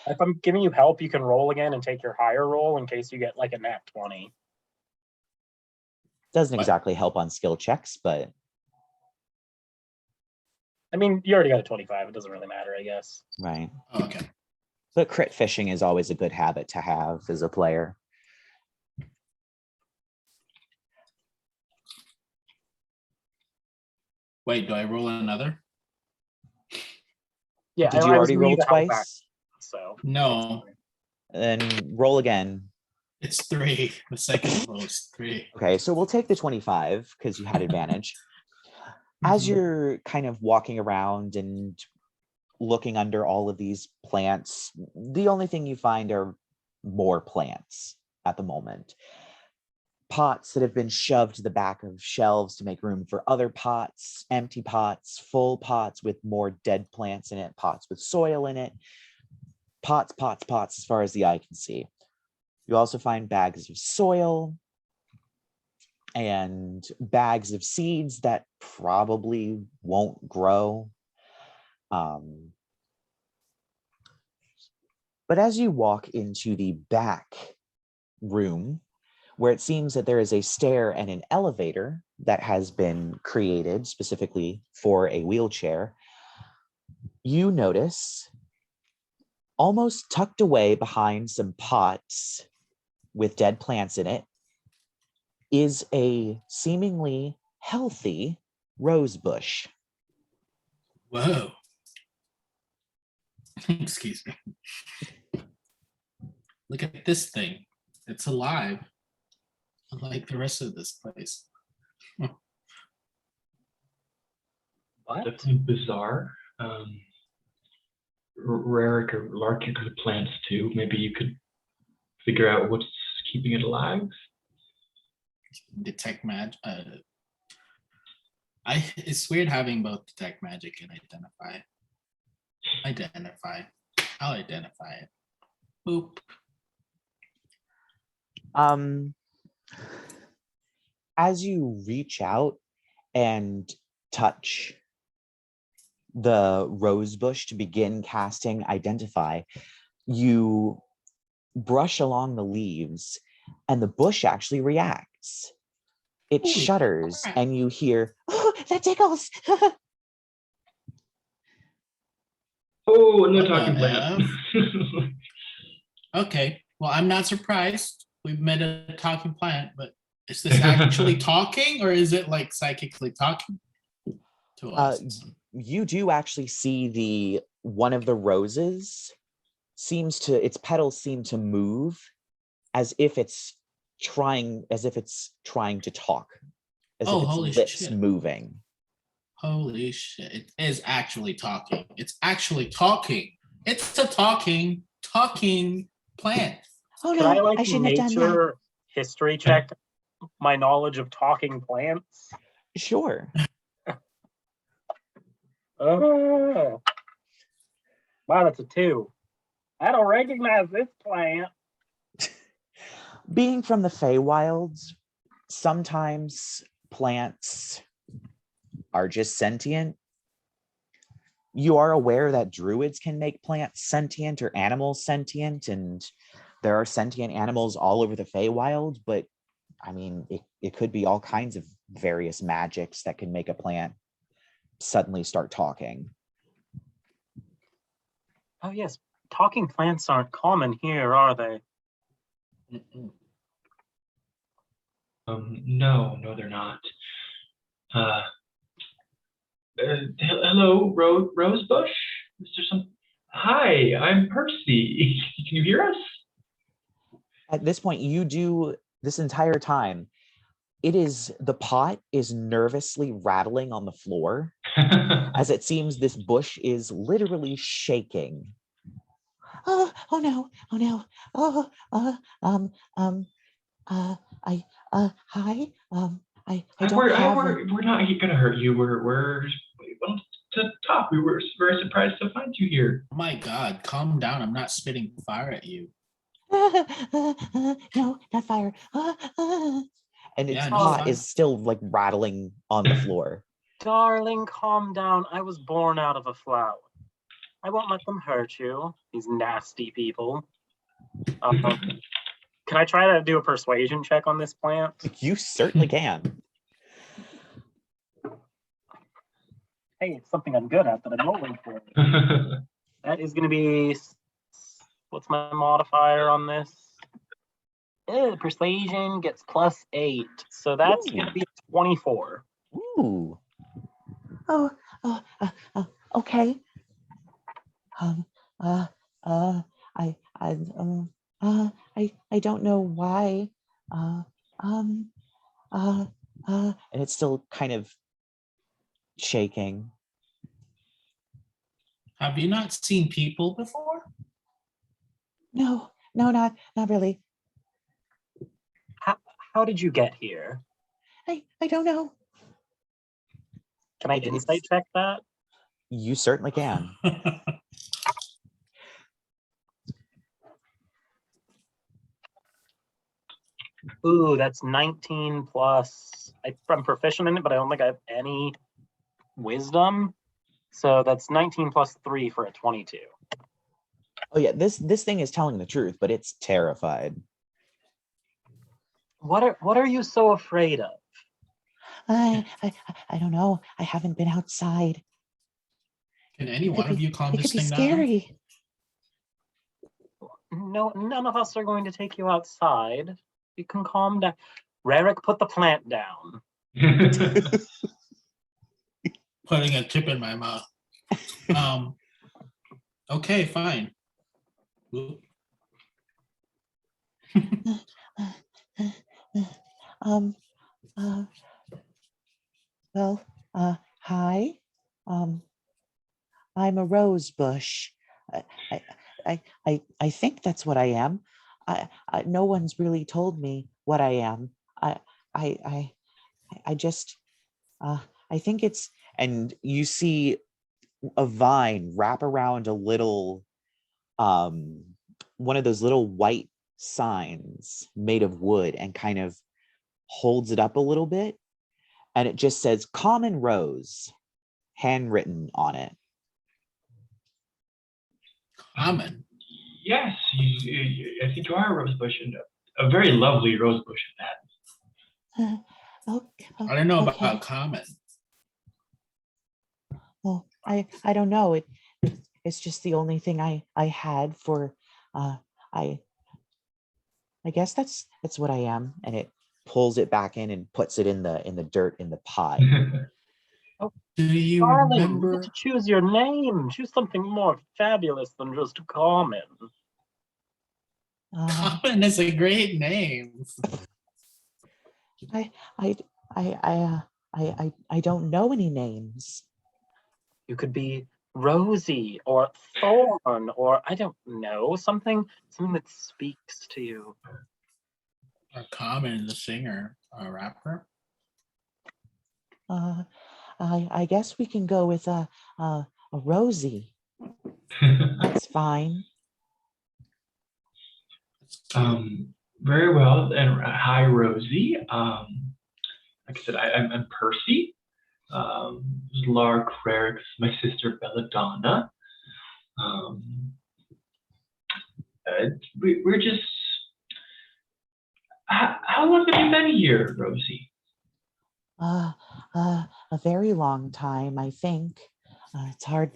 If I'm giving you help, you can roll again and take your higher roll in case you get like a nat 20. Doesn't What? exactly help on skill checks, but I mean, you already got a 25. It doesn't really matter, I guess. right. Oh, okay. But crit fishing is always a good habit to have as a player. Wait, do I roll another? Yeah, Did you I was already giving you roll the help action, twice? so No, Then roll again. it's 3. The second roll is 3. Okay, so we'll take the 25 because you had advantage. As Mhm. you're kind of walking around and looking under all of these plants, the only thing you find are more plants at the moment. Pots that have been shoved to the back of shelves to make room for other pots, empty pots, full pots with more dead plants in it, pots with soil in it, pots as far as the eye can see. You also find bags of soil and bags of seeds that probably won't grow. But as you walk into the back room, where it seems that there is a stair and an elevator that has been created specifically for a wheelchair, you notice almost tucked away behind some pots with dead plants in it, is a seemingly healthy rose bush. Whoa. Excuse me. Look at this thing. It's alive. Unlike the rest of this place. What? Definitely bizarre. Rerek or Lark, you're good at plants too. Maybe you could figure out what's keeping it alive. Detect magic. It's weird having both detect magic and identify. I'll identify it. Boop. As you reach out and touch the rose bush to begin casting identify, you brush along the leaves and the bush actually reacts. It Holy shudders crap. and you hear, "Oh, that tickles." Oh, no What talking the plant. Okay, well, I'm not surprised. We've met a talking plant, but is this actually talking or is it like psychically talking to us? You do actually see one of the roses its petals seem to move as if it's trying to talk, as Oh, if holy its lips shit. moving. Holy shit, it is actually talking. It's actually talking. It's a talking plant. Oh Could I no, like I shouldn't have done that. nature history check my knowledge of talking plants? Sure. Oh. Wow, that's a 2. I don't recognize this plant. Being from the Feywilds, sometimes plants are just sentient. You are aware that druids can make plants sentient or animals sentient, and there are sentient animals all over the Feywild, but I mean, it could be all kinds of various magics that can make a plant suddenly start talking. Oh yes, talking plants aren't common here, are they? No, they're not. Hello, Rosebush? Is there some? Hi, I'm Percy. Can you hear us? At this point, this entire time, the pot is nervously rattling on the floor as it seems this bush is literally shaking. Oh no, hi, I don't have. We're not gonna hurt you. We wanted to talk. We were very surprised to find you here. Oh my god, calm down. I'm not spitting fire at you. No, not fire. And its pot is still like rattling on the floor. Darling, calm down. I was born out of a flower. I won't let them hurt you, these nasty people. Can I try to do a persuasion check on this plant? You certainly can. Hey, it's something I'm good at that I'm rolling for. That is going to be, what's my modifier on this? Persuasion gets +8, so that's going to be 24. Ooh. Okay. I don't know why. And it's still kind of shaking. Have you not seen people before? No, not really. How did you get here? I don't know. Can I insight check that? You certainly can. Ooh, that's 19 plus. I'm proficient in it, but I don't think I have any wisdom. So that's 19 plus 3 for a 22. Oh yeah, this thing is telling the truth, but it's terrified. What are you so afraid of? I don't know. I haven't been outside. Can any one of you calm It this could be thing down? scary. no, none of us are going to take you outside. You can calm down. Rerek, put the plant down. Putting a chip in my mouth. Okay, fine. Oop. Um, well, hi. I'm a rose bush. I think that's what I am. No one's really told me what I am. I just, I think it's, and you see a vine wrap around a little, one of those little white signs made of wood and kind of holds it up a little bit. And it just says common rose handwritten on it. Common. Yes, I think you are a rosebush, and a very lovely rosebush at that. Okay, I don't know okay. about common. Well, I don't know. It's just the only thing I had for I guess that's what I am. And it pulls it back in and puts it in the dirt in the pot. Do you Darling, you remember? get to choose your name. Choose something more fabulous than just common. Common is a great name. I don't know any names. You could be Rosie or Thorn or I don't know, something that speaks to you. Or Common, the singer, a rapper. I guess we can go with a Rosie. That's fine. Very well. And hi, Rosie. Like I said, I'm Percy. This is Lark, Rerek, my sister Belladonna. We're just. How long have you been here, Rosie? A very long time, I think. It's hard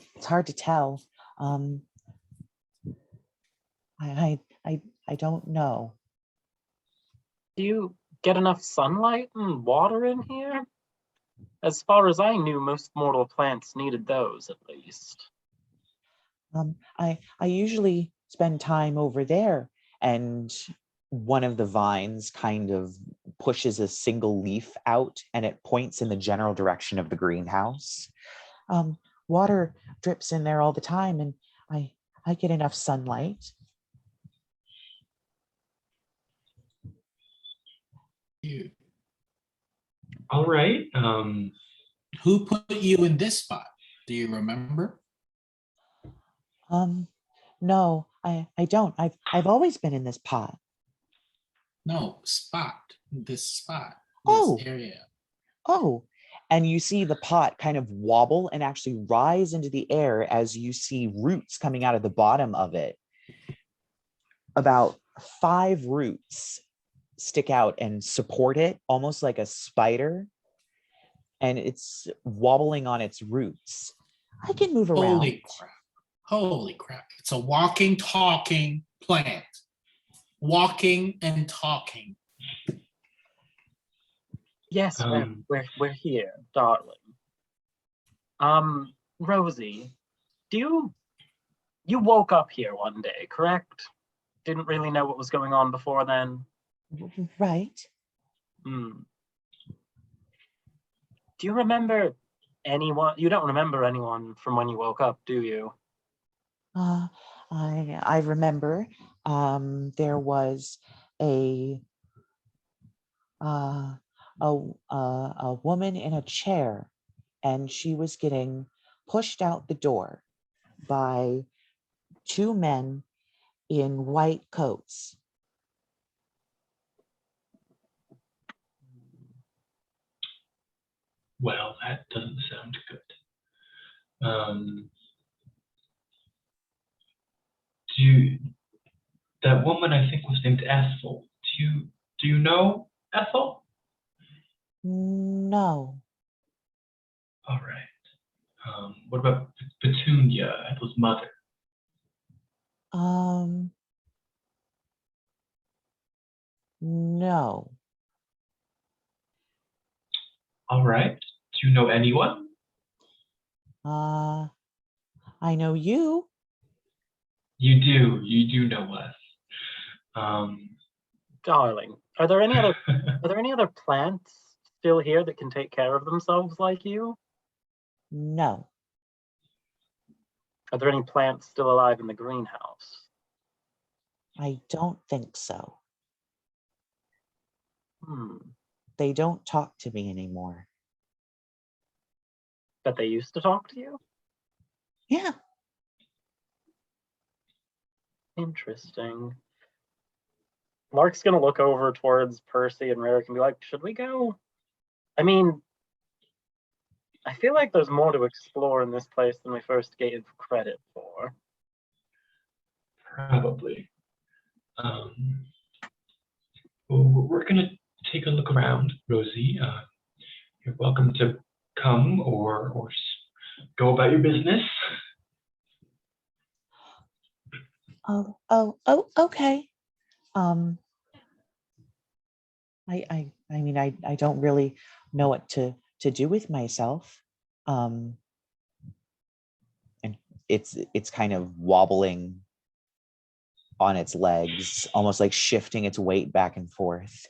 to tell. I don't know. Do you get enough sunlight and water in here? As far as I knew, most mortal plants needed those, at least. I usually spend time over there, and one of the vines kind of pushes a single leaf out and it points in the general direction of the greenhouse. Water drips in there all the time, and I get enough sunlight. You. All right. Who put you in this spot? Do you remember? No, I don't. I've always been in this pot. No, spot. This spot. Oh. This area. Oh, and you see the pot kind of wobble and actually rise into the air as you see roots coming out of the bottom of it. About 5 roots stick out and support it, almost like a spider. And it's wobbling on its roots. I can move around. Holy crap. Holy crap. It's a walking, talking plant. Walking and talking. Yes, we're here, darling. Rosie, you woke up here one day, correct? Didn't really know what was going on before then? Right. Do you remember anyone? You don't remember anyone from when you woke up, do you? I remember there was a woman in a chair, and she was getting pushed out the door by 2 men in white coats. Well, that doesn't sound good. That woman I think was named Ethel. Do you know Ethel? No. All right. What about Petunia, Ethel's mother? No. All right. Do you know anyone? I know you. You do. You do know us. Darling, are there any other plants still here that can take care of themselves like you? No. Are there any plants still alive in the greenhouse? I don't think so. They don't talk to me anymore. But they used to talk to you? Yeah. Interesting. Lark's gonna look over towards Percy and Rerek and be like, should we go? I mean, I feel like there's more to explore in this place than we first gave credit for. Probably. Well, we're going to take a look around, Rosie. You're welcome to come or just go about your business. Oh, okay. I mean, I don't really know what to do with myself. And it's kind of wobbling on its legs, almost like shifting its weight back and forth.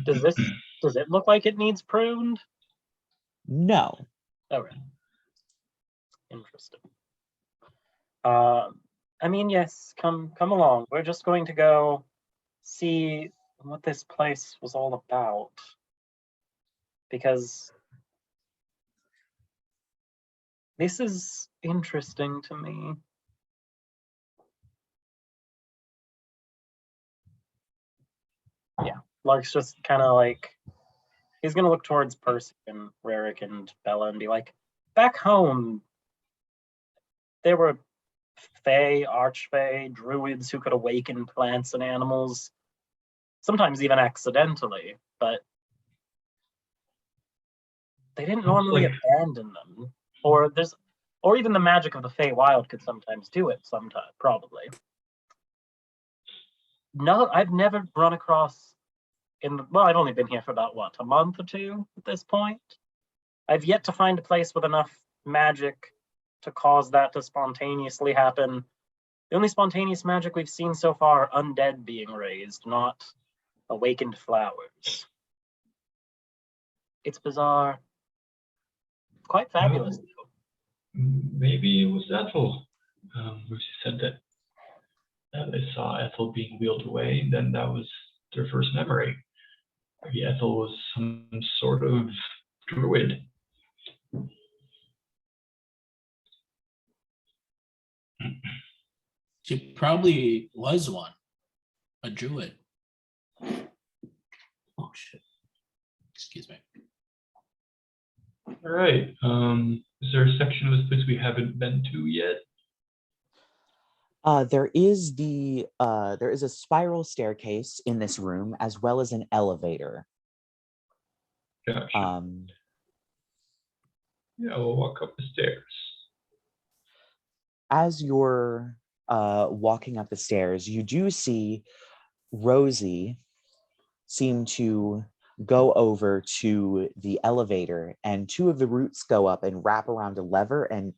Does it look like it needs pruned? No. Okay. Interesting. I mean, yes, come along. We're just going to go see what this place was all about. Because this is interesting to me. Yeah, Lark's just kind of like, he's going to look towards Percy and Rerek and Bella and be like, back home, there were Fae, Archfey, druids who could awaken plants and animals, sometimes even accidentally, but they didn't normally abandon them. Or even the magic of the Fae Wild could sometimes do it, probably. No, I've never run across I've only been here for about, a month or two at this point. I've yet to find a place with enough magic to cause that to spontaneously happen. The only spontaneous magic we've seen so far are undead being raised, not awakened flowers. It's bizarre. Quite fabulous. Maybe it was Ethel. Lucy said that they saw Ethel being wheeled away, and then that was their first memory. Maybe Ethel was some sort of druid. She probably was one, a druid. Oh shit! Excuse me. All right. Is there a section of this place we haven't been to yet? There is a spiral staircase in this room, as well as an elevator. Gotcha. Yeah, we'll walk up the stairs. As you're walking up the stairs, you do see Rosie seem to go over to the elevator, and two of the roots go up and wrap around a lever and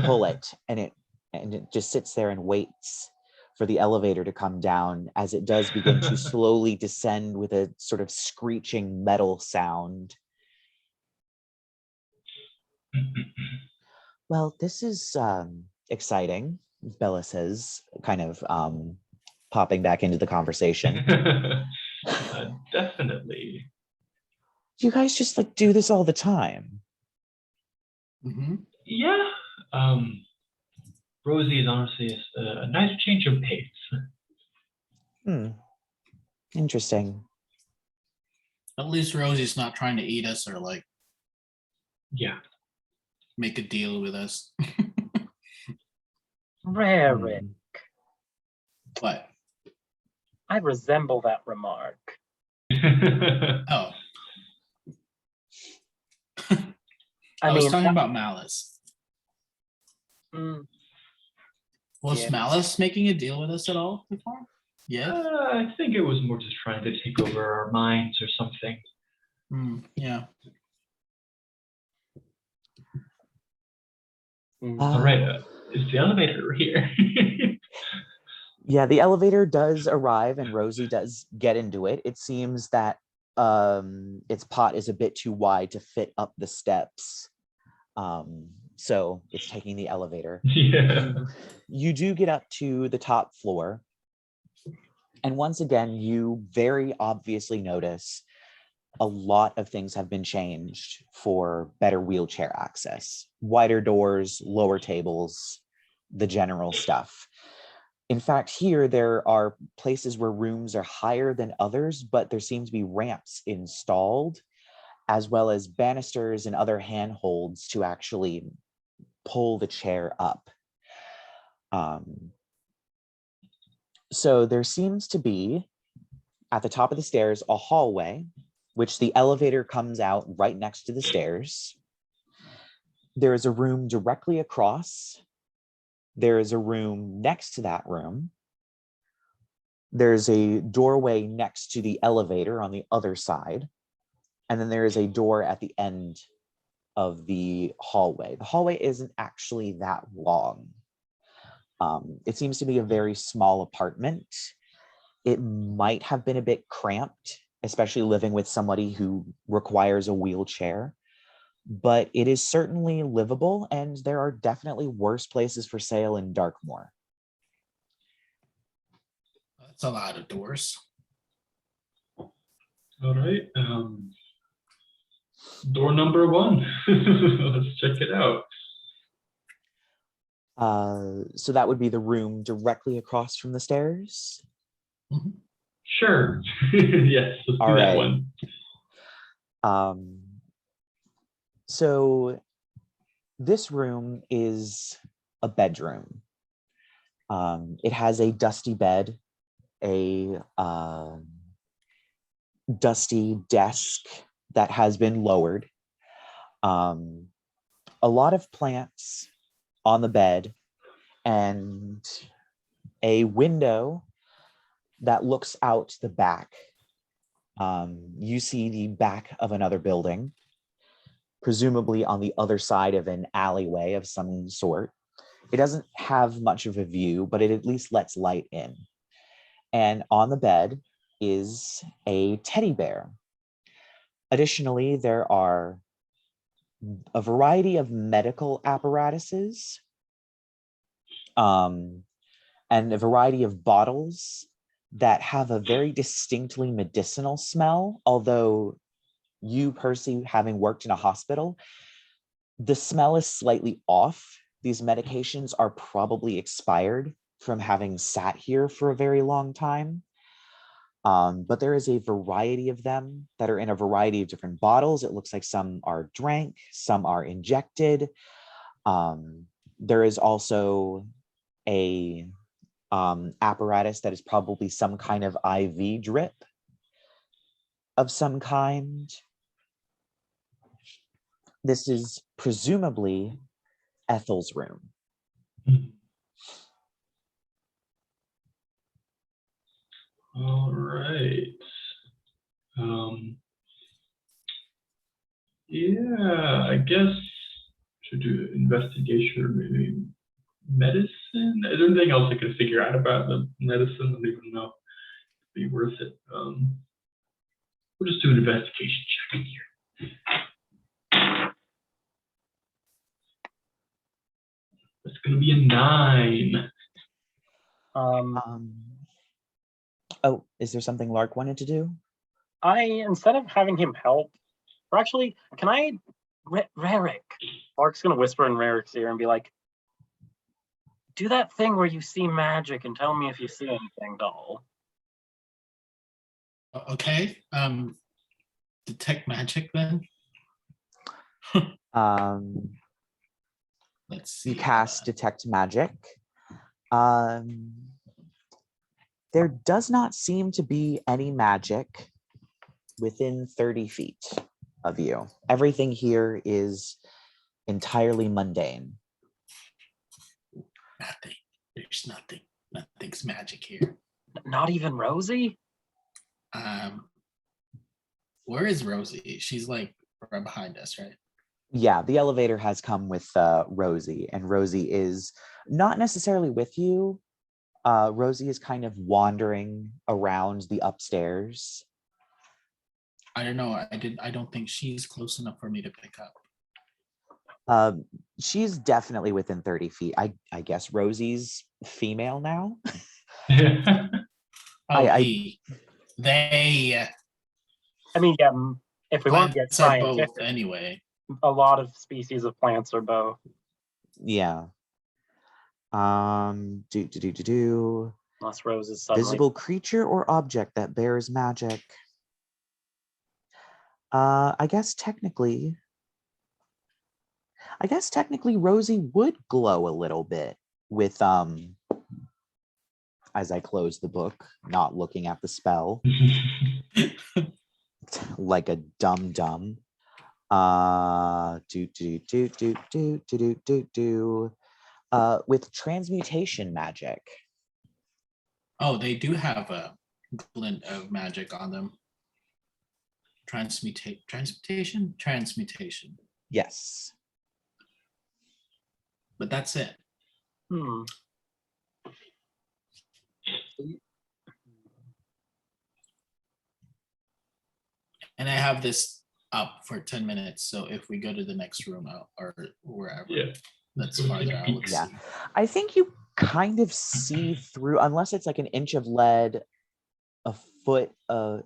pull it, and it just sits there and waits for the elevator to come down as it does begin to slowly descend with a sort of screeching metal sound. Well, this is exciting, Bella says, kind of popping back into the conversation. Definitely. You guys just like do this all the time? Mm-hmm. Yeah. Rosie is honestly a nice change of pace. Interesting. At least Rosie's not trying to eat us or Yeah. make a deal with us. Rerek. What? I resemble that remark. Oh. I was mean, talking about malice. Was Yes. Malice making a deal with us at all before? Yeah. I think it was more just trying to take over our minds or something. Yeah. All right, is the elevator here? Yeah, the elevator does arrive and Rosie does get into it. It seems that its pot is a bit too wide to fit up the steps. So it's taking the elevator. Yeah. You do get up to the top floor. And once again, you very obviously notice a lot of things have been changed for better wheelchair access. Wider doors, lower tables, the general stuff. In fact, here there are places where rooms are higher than others, but there seem to be ramps installed, as well as banisters and other handholds to actually pull the chair up. So there seems to be, at the top of the stairs, a hallway, which the elevator comes out right next to the stairs. There is a room directly across. There is a room next to that room. There's a doorway next to the elevator on the other side. And then there is a door at the end of the hallway. The hallway isn't actually that long. It seems to be a very small apartment. It might have been a bit cramped, especially living with somebody who requires a wheelchair, but it is certainly livable, and there are definitely worse places for sale in Darkmoor. That's a lot of doors. All right. Door number 1. Let's check it out. So that would be the room directly across from the stairs. Sure. Yes, let's All do that right. one. So this room is a bedroom. It has a dusty bed, a dusty desk that has been lowered, a lot of plants on the bed, and a window that looks out the back. You see the back of another building, presumably on the other side of an alleyway of some sort. It doesn't have much of a view, but it at least lets light in. And on the bed is a teddy bear. Additionally, there are a variety of medical apparatuses, and a variety of bottles that have a very distinctly medicinal smell, although you, Percy, having worked in a hospital, the smell is slightly off. These medications are probably expired from having sat here for a very long time. But there is a variety of them that are in a variety of different bottles. It looks like some are drank, some are injected. There is also a apparatus that is probably some kind of IV drip of some kind. This is presumably Ethel's room. All right. Yeah, I guess should do investigation or maybe medicine. Is there anything else I could figure out about the medicine? I don't even know if it'd be worth it. We'll just do an investigation check here. It's gonna be a 9. Oh, is there something Lark wanted to do? Instead of having him help, or actually, can I, Rerek? Lark's gonna whisper in Rerek's ear and be like, do that thing where you see magic and tell me if you see anything, doll. Okay. Detect magic then. Let's see. You cast Detect Magic. There does not seem to be any magic within 30 feet of you. Everything here is entirely mundane. Nothing. There's nothing. Nothing's magic here. Not even Rosie? Where is Rosie? She's like right behind us, right? Yeah, the elevator has come with Rosie, and Rosie is not necessarily with you. Rosie is kind of wandering around the upstairs. I don't know. I don't think she's close enough for me to pick up. She's definitely within 30 feet. I guess Rosie's female now. They. I mean, yeah, if we want to get plants are scientific, both anyway. a lot of species of plants are both. Yeah. Unless Rose is suddenly Visible creature or object that bears magic. I guess technically Rosie would glow a little bit with as I close the book, not looking at the spell. Like a dum-dum. With transmutation magic. Oh, they do have a glint of magic on them. Transmutation? Transmutation. Yes. But that's it. And I have this up for 10 minutes, so if we go to the next room or wherever, that's farther out. Yeah, I think you kind of see through, unless it's like an inch of lead, a foot of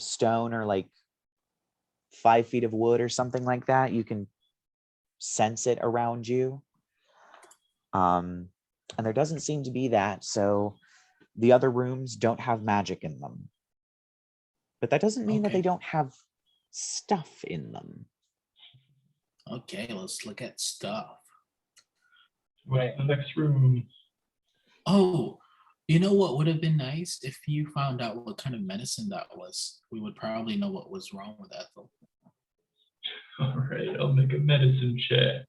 stone, or like 5 feet of wood or something like that. You can sense it around you. And there doesn't seem to be that, so the other rooms don't have magic in them. But that doesn't mean that they don't have stuff in them. Okay, let's look at stuff. What's the next room? Oh, you know what would have been nice? If you found out what kind of medicine that was. We would probably know what was wrong with Ethel. All right, I'll make a medicine check.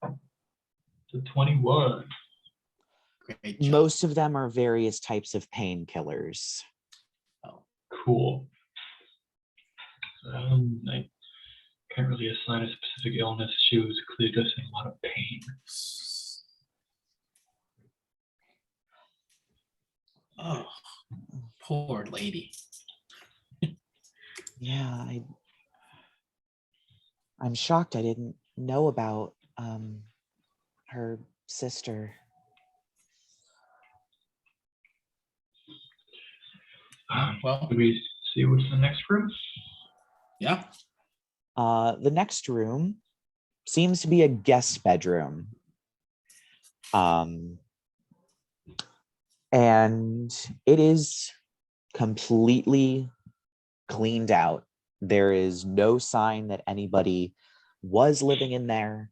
It's a 21. Great job. Most of them are various types of painkillers. Oh, cool. I can't really assign a specific illness. She was clearly just in a lot of pain. Oh, poor lady. Yeah, I'm shocked I didn't know about her sister. Well, do we see what's in the next room? Yeah. The next room seems to be a guest bedroom. And it is completely cleaned out. There is no sign that anybody was living in there.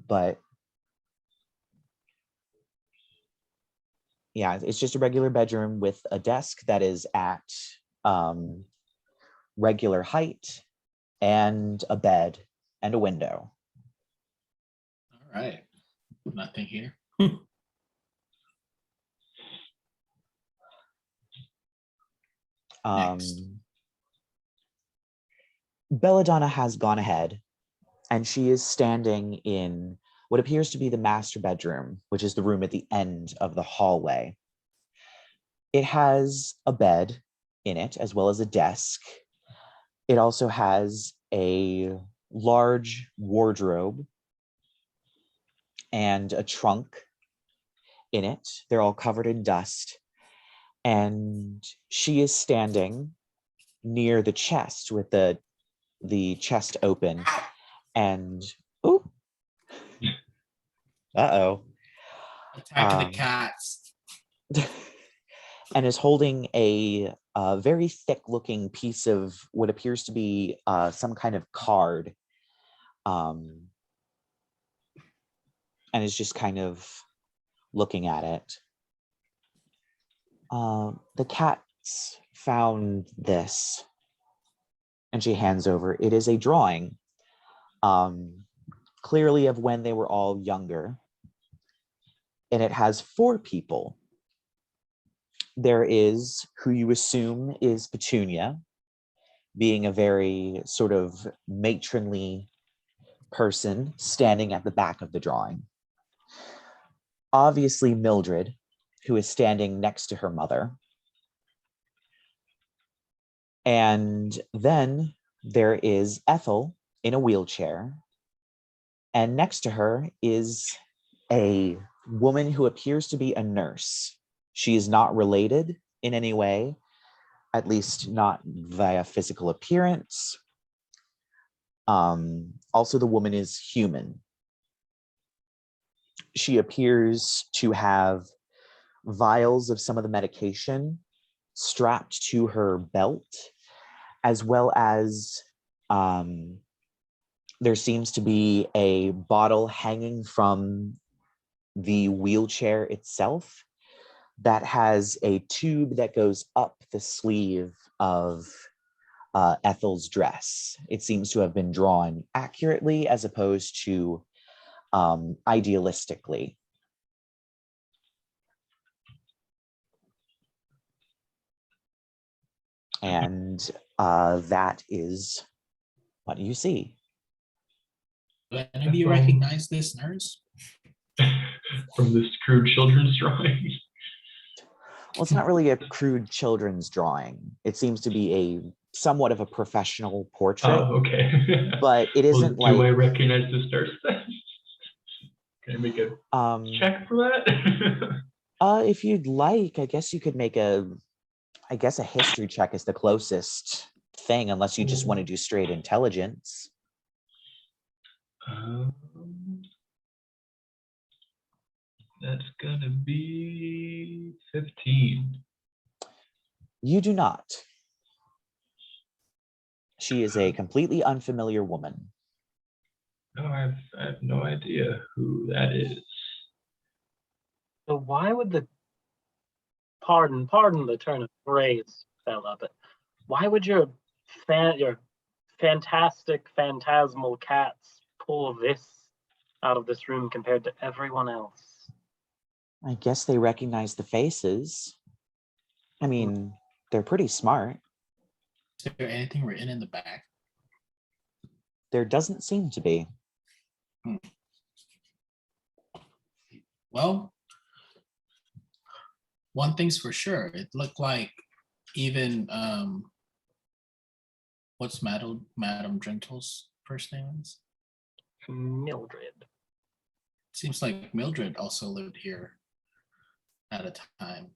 But yeah, it's just a regular bedroom with a desk that is at regular height, and a bed and a window. All right. Nothing here. Next. Belladonna has gone ahead, and she is standing in what appears to be the master bedroom, which is the room at the end of the hallway. It has a bed in it, as well as a desk. It also has a large wardrobe and a trunk in it. They're all covered in dust. And she is standing near the chest with the chest open. And uh-oh. Attack the cats. And is holding a very thick-looking piece of what appears to be some kind of card. And is just kind of looking at it. The cats found this. And she hands over. It is a drawing. clearly of when they were all younger. And it has 4 people. There is who you assume is Petunia, being a very sort of matronly person standing at the back of the drawing. Obviously Mildred, who is standing next to her mother. And then there is Ethel in a wheelchair. And next to her is a woman who appears to be a nurse. She is not related in any way, at least not via physical appearance. Also, the woman is human. She appears to have vials of some of the medication strapped to her belt, as well as there seems to be a bottle hanging from the wheelchair itself that has a tube that goes up the sleeve of Ethel's dress. It seems to have been drawn accurately as opposed to idealistically. And that is what you see. Do any of you recognize this nurse? From this crude children's drawing. Well, it's not really a crude children's drawing. It seems to be a somewhat of a professional portrait. Oh, okay. But it isn't well, do I like... recognize this nurse then? Can I make a check for that? If you'd like, I guess you could make a history check is the closest thing, unless you just want to do straight intelligence. That's gonna be 15. You do not. She is a completely unfamiliar woman. No, I have no idea who that is. So why would the pardon the turn of phrase, fella, but why would your fantastic phantasmal cats pull this out of this room compared to everyone else? I guess they recognize the faces. I mean, they're pretty smart. Is there anything written in the back? There doesn't seem to be. Well, one thing's for sure. It looked like even what's Madam Drinttal's first name is? Mildred. Seems like Mildred also lived here at a time.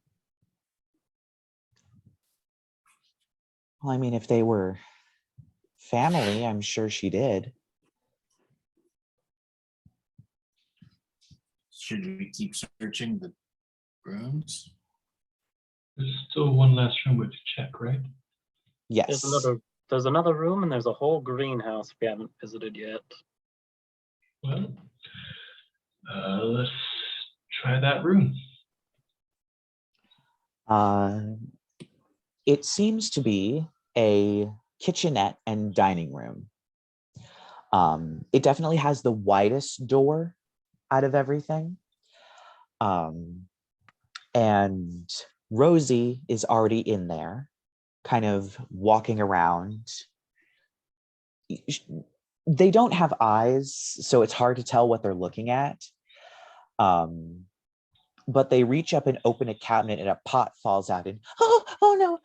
Well, I mean, if they were family, I'm sure she did. Should we keep searching the rooms? There's still one last room we have to check, right? Yes. There's another room, and there's a whole greenhouse we haven't visited yet. Well, let's try that room. It seems to be a kitchenette and dining room. It definitely has the widest door out of everything. And Rosie is already in there, kind of walking around. They don't have eyes, so it's hard to tell what they're looking at. But they reach up and open a cabinet and a pot falls out and, oh no,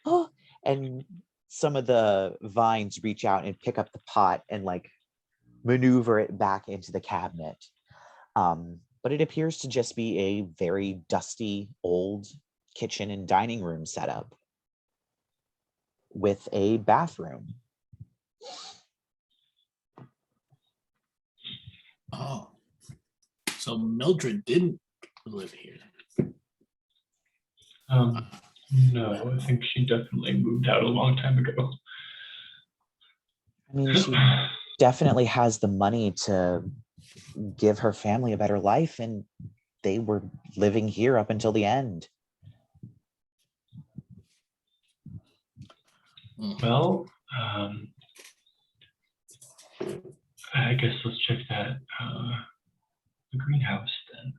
oh. And some of the vines reach out and pick up the pot and like maneuver it back into the cabinet. But it appears to just be a very dusty old kitchen and dining room setup with a bathroom. Oh, so Mildred didn't live here. No, I think she definitely moved out a long time ago. I mean, she definitely has the money to give her family a better life, and they were living here up until the end. Well, I guess let's check that the greenhouse then.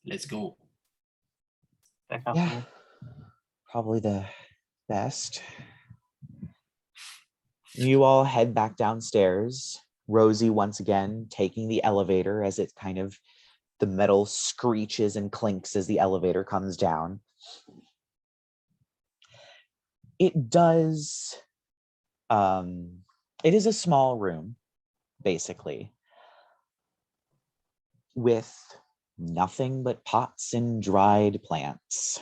Let's go. Check out Yeah, probably the best. You all head back downstairs. Rosie once again taking the elevator as it kind of the metal screeches and clinks as the elevator comes down. It does. It is a small room, basically, with nothing but pots and dried plants.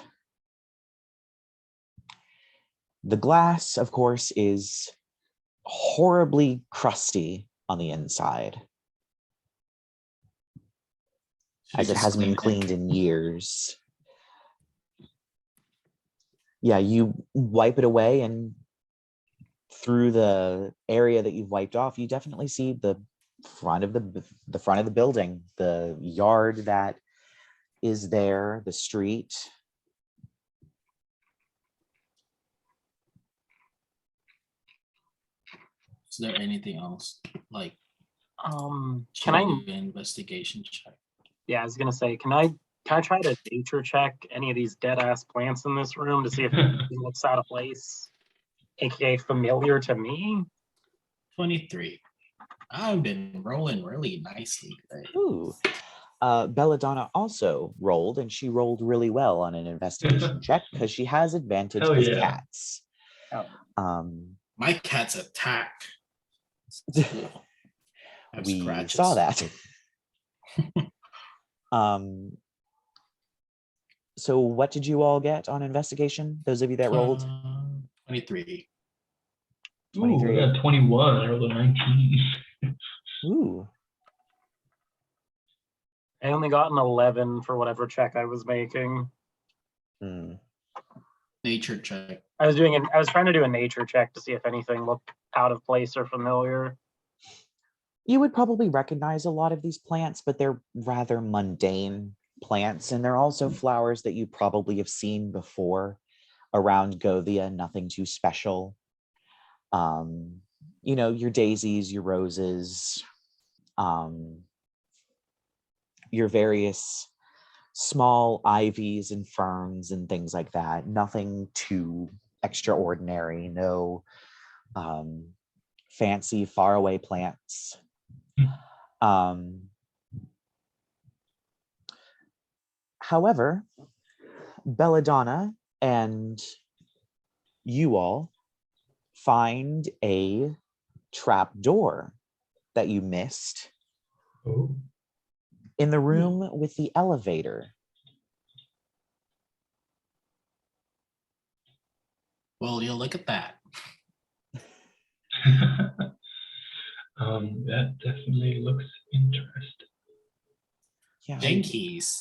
The glass, of course, is horribly crusty on the inside, as it hasn't been cleaned in years. Yeah, you wipe it away, and through the area that you've wiped off, you definitely see the front of the building, the yard that is there, the street. Is there anything else? Like, Can I? do an investigation check? Yeah, I was gonna say, can I try to nature check any of these dead ass plants in this room to see if it looks out of place, aka familiar to me? 23. I've been rolling really nicely today. Ooh. Belladonna also rolled, and she rolled really well on an investigation check because she has advantage Hell with yeah. cats. Oh. My cat's attack. We saw that. So what did you all get on investigation? Those of you that rolled? 23. 23. Ooh, I got 21. I rolled a 19. Ooh. I only got an 11 for whatever check I was making. Nature check. I was trying to do a nature check to see if anything looked out of place or familiar. You would probably recognize a lot of these plants, but they're rather mundane plants, and they're also flowers that you probably have seen before around Govia, nothing too special. Your daisies, your roses, your various small ivies and ferns and things like that. Nothing too extraordinary, no fancy faraway plants. However, Belladonna and you all find a trap door that you missed in the room with the elevator. Well, you'll look at that. That definitely looks interesting. Yeah. Jinkies.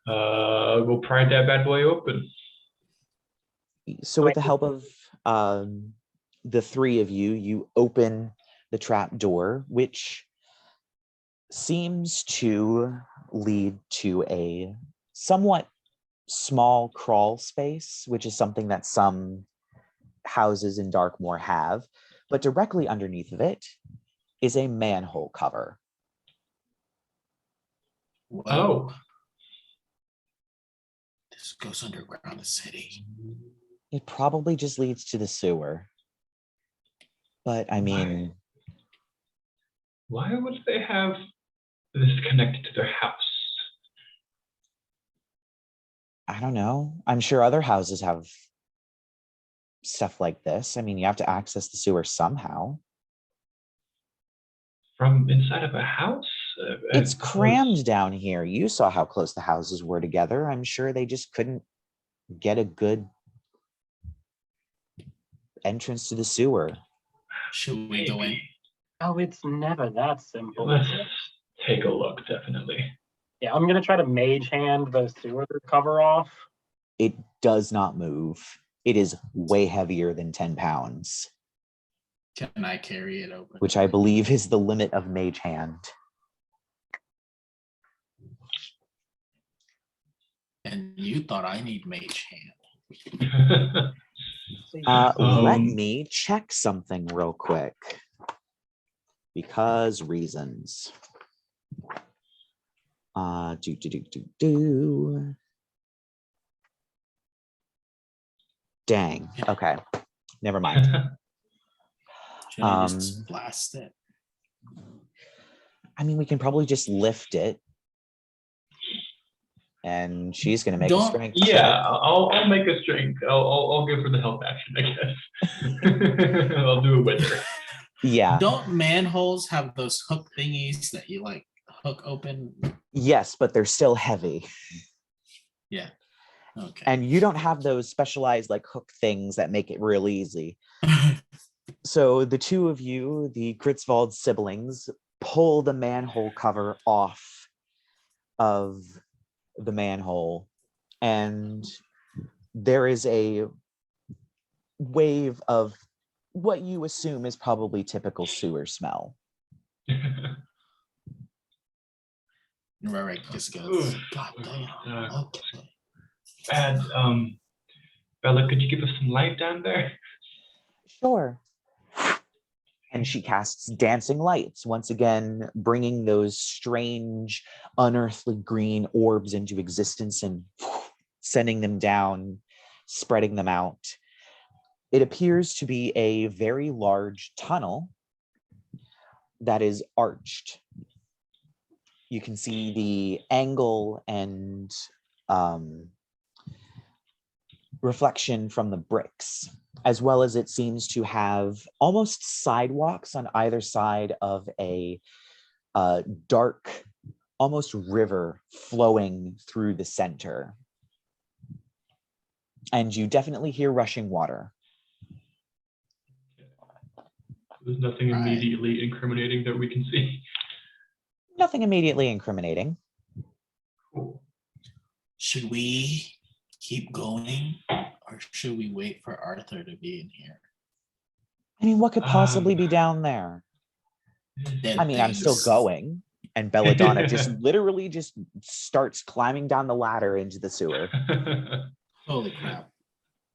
We'll pry that bad boy open. So with the help of the three of you, you open the trap door, which seems to lead to a somewhat small crawl space, which is something that some houses in Darkmoor have. But directly underneath of it is a manhole cover. Whoa. This goes underground the city. It probably just leads to the sewer. But I mean... Why would they have this connected to their house? I don't know. I'm sure other houses have stuff like this. I mean, you have to access the sewer somehow. From inside of a house? It's crammed down here. You saw how close the houses were together. I'm sure they just couldn't get a good entrance to the sewer. Should we go in? Oh, it's never that simple. Let's take a look, definitely. Yeah, I'm gonna try to mage hand the sewer cover off. It does not move. It is way heavier than 10 pounds. Can I carry it open? Which I believe is the limit of mage hand. And you thought I need mage hand. Let me check something real quick. Because reasons. Dang. Okay. Never mind. Should I just blast it? I mean, we can probably just lift it. And she's gonna make a strength check. Yeah, I'll make a strength. I'll give her the help action, I guess. I'll do it with her. Yeah. Don't manholes have those hook thingies that you like hook open? Yes, but they're still heavy. Yeah. Okay. And you don't have those specialized like hook things that make it real easy. So the two of you, the Kritzwald siblings, pull the manhole cover off of the manhole, and there is a wave of what you assume is probably typical sewer smell. Rerek just goes, God damn. Okay. Bad. Bella, could you give us some light down there? Sure. And she casts dancing lights, once again, bringing those strange, unearthly green orbs into existence and sending them down, spreading them out. It appears to be a very large tunnel that is arched. You can see the angle and reflection from the bricks, as well as it seems to have almost sidewalks on either side of a dark, almost river flowing through the center. And you definitely hear rushing water. There's nothing immediately incriminating that we can see. Nothing immediately incriminating. Cool. Should we keep going, or should we wait for Arthur to be in here? I mean, what could possibly be down there? Dead I mean, I'm still things. going. And Belladonna just literally just starts climbing down the ladder into the sewer. Holy crap.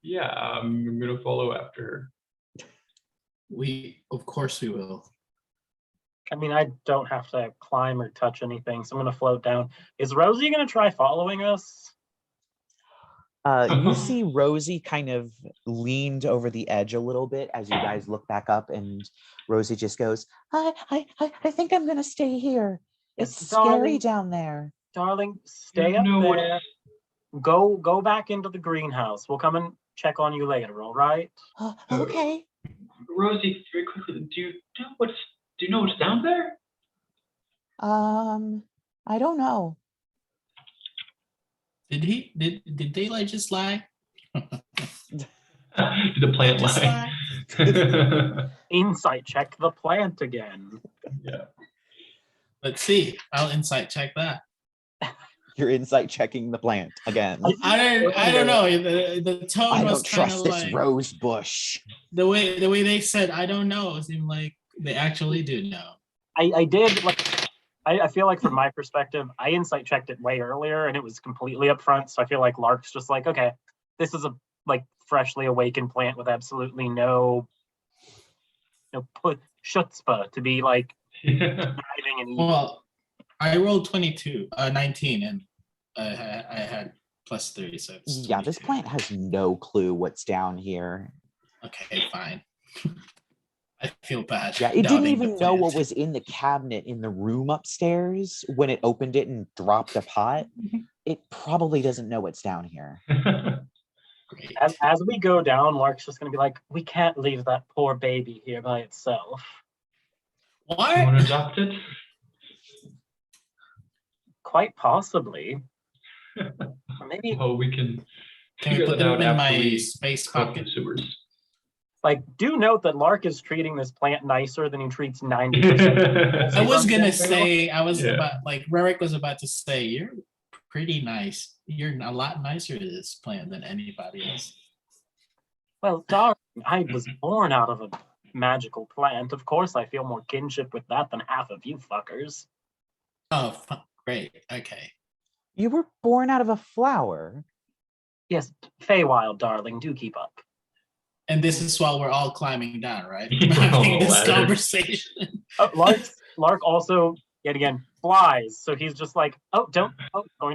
Yeah, I'm gonna follow after her. Of course we will. I mean, I don't have to climb or touch anything, so I'm going to float down. Is Rosie going to try following us? You see Rosie kind of leaned over the edge a little bit as you guys look back up, and Rosie just goes, I think I'm going to stay here. It's scary down there. Darling, stay up there. Go back into the greenhouse. We'll come and check on you later, all right? Okay. Rosie, very quickly, do you know what's down there? I don't know. Did daylight just lie? Did the plant Just lie? Insight check the plant again. Yeah. Let's see. I'll insight check that. You're insight checking the plant again. I don't know. The tone I was don't kind trust of this like rose bush. the way they said I don't know. It seemed like they actually do know. I did like. I feel like from my perspective, I insight checked it way earlier and it was completely up front. So I feel like Lark's just like, okay, this is a like freshly awakened plant with absolutely no chutzpah to be like driving and eating. Well, I rolled 19, and I had plus 3, so it's 22. Yeah, this plant has no clue what's down here. Okay, fine. I feel bad. Yeah, it didn't doubting even the know plant. what was in the cabinet in the room upstairs when it opened it and dropped a pot. It probably doesn't know what's down here. Great. As we go down, Lark's just going to be like, we can't leave that poor baby here by itself. You What? want to adopt it? Quite possibly. Or maybe, Well, we can Can we figure put that out them in after my we space cross the pocket? sewers. like, do note that Lark is treating this plant nicer than he treats 90%. I was gonna Yeah. say, Yeah. about like Rerek was about to say, you're pretty nice. You're a lot nicer to this plant than anybody else. Well, darling, I was born out of a magical plant. Of course, I feel more kinship with that than half of you fuckers. Oh, great. Okay. You were born out of a flower. Yes, Feywild, darling, do keep up. And this is while we're all climbing down, right? We're all Having on a this ladder. conversation. Lark also yet again flies, so he's just like, going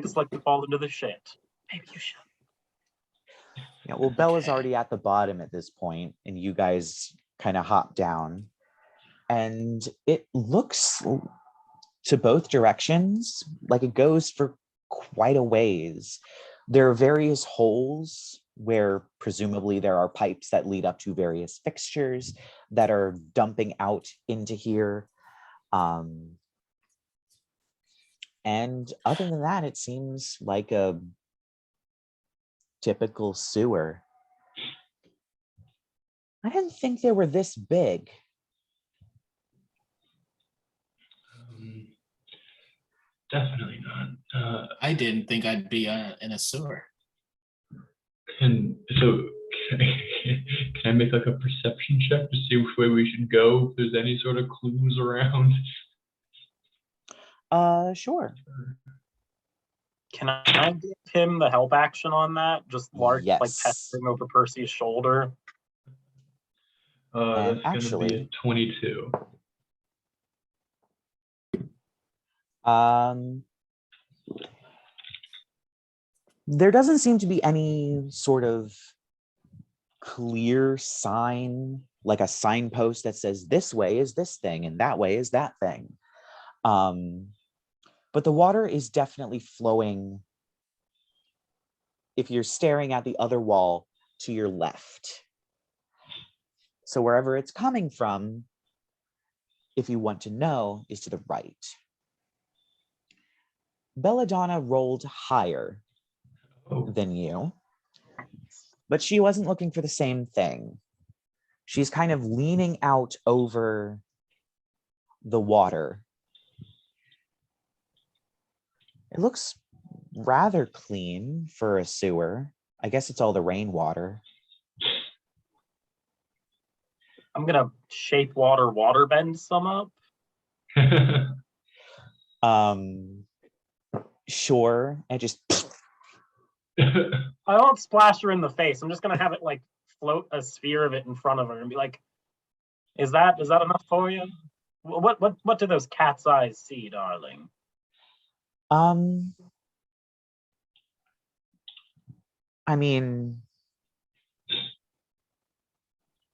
to slip and fall into the shit. Maybe you should. Yeah, well, Bella's Okay. already at the bottom at this point, and you guys kind of hop down. And it looks to both directions like it goes for quite a ways. There are various holes where presumably there are pipes that lead up to various fixtures that are dumping out into here. And other than that, it seems like a typical sewer. I didn't think they were this big. Definitely not. I didn't think I'd be in a sewer. Can I make like a perception check to see which way we should go? If there's any sort of clues around. Sure. Can I give him the help action on that? Just Lark like Yes. pestering over Percy's shoulder. That's actually, gonna be a 22. There doesn't seem to be any sort of clear sign, like a signpost that says this way is this thing and that way is that thing. But the water is definitely flowing. If you're staring at the other wall to your left. So wherever it's coming from, if you want to know, is to the right. Belladonna rolled higher than you, but she wasn't looking for the same thing. She's kind of leaning out over the water. It looks rather clean for a sewer. I guess it's all the rainwater. I'm gonna shape water bend some up. Sure. And just I won't splash her in the face. I'm just gonna have it like float a sphere of it in front of her and be like, "Is that enough for you? What do those cat's eyes see, darling?" I mean,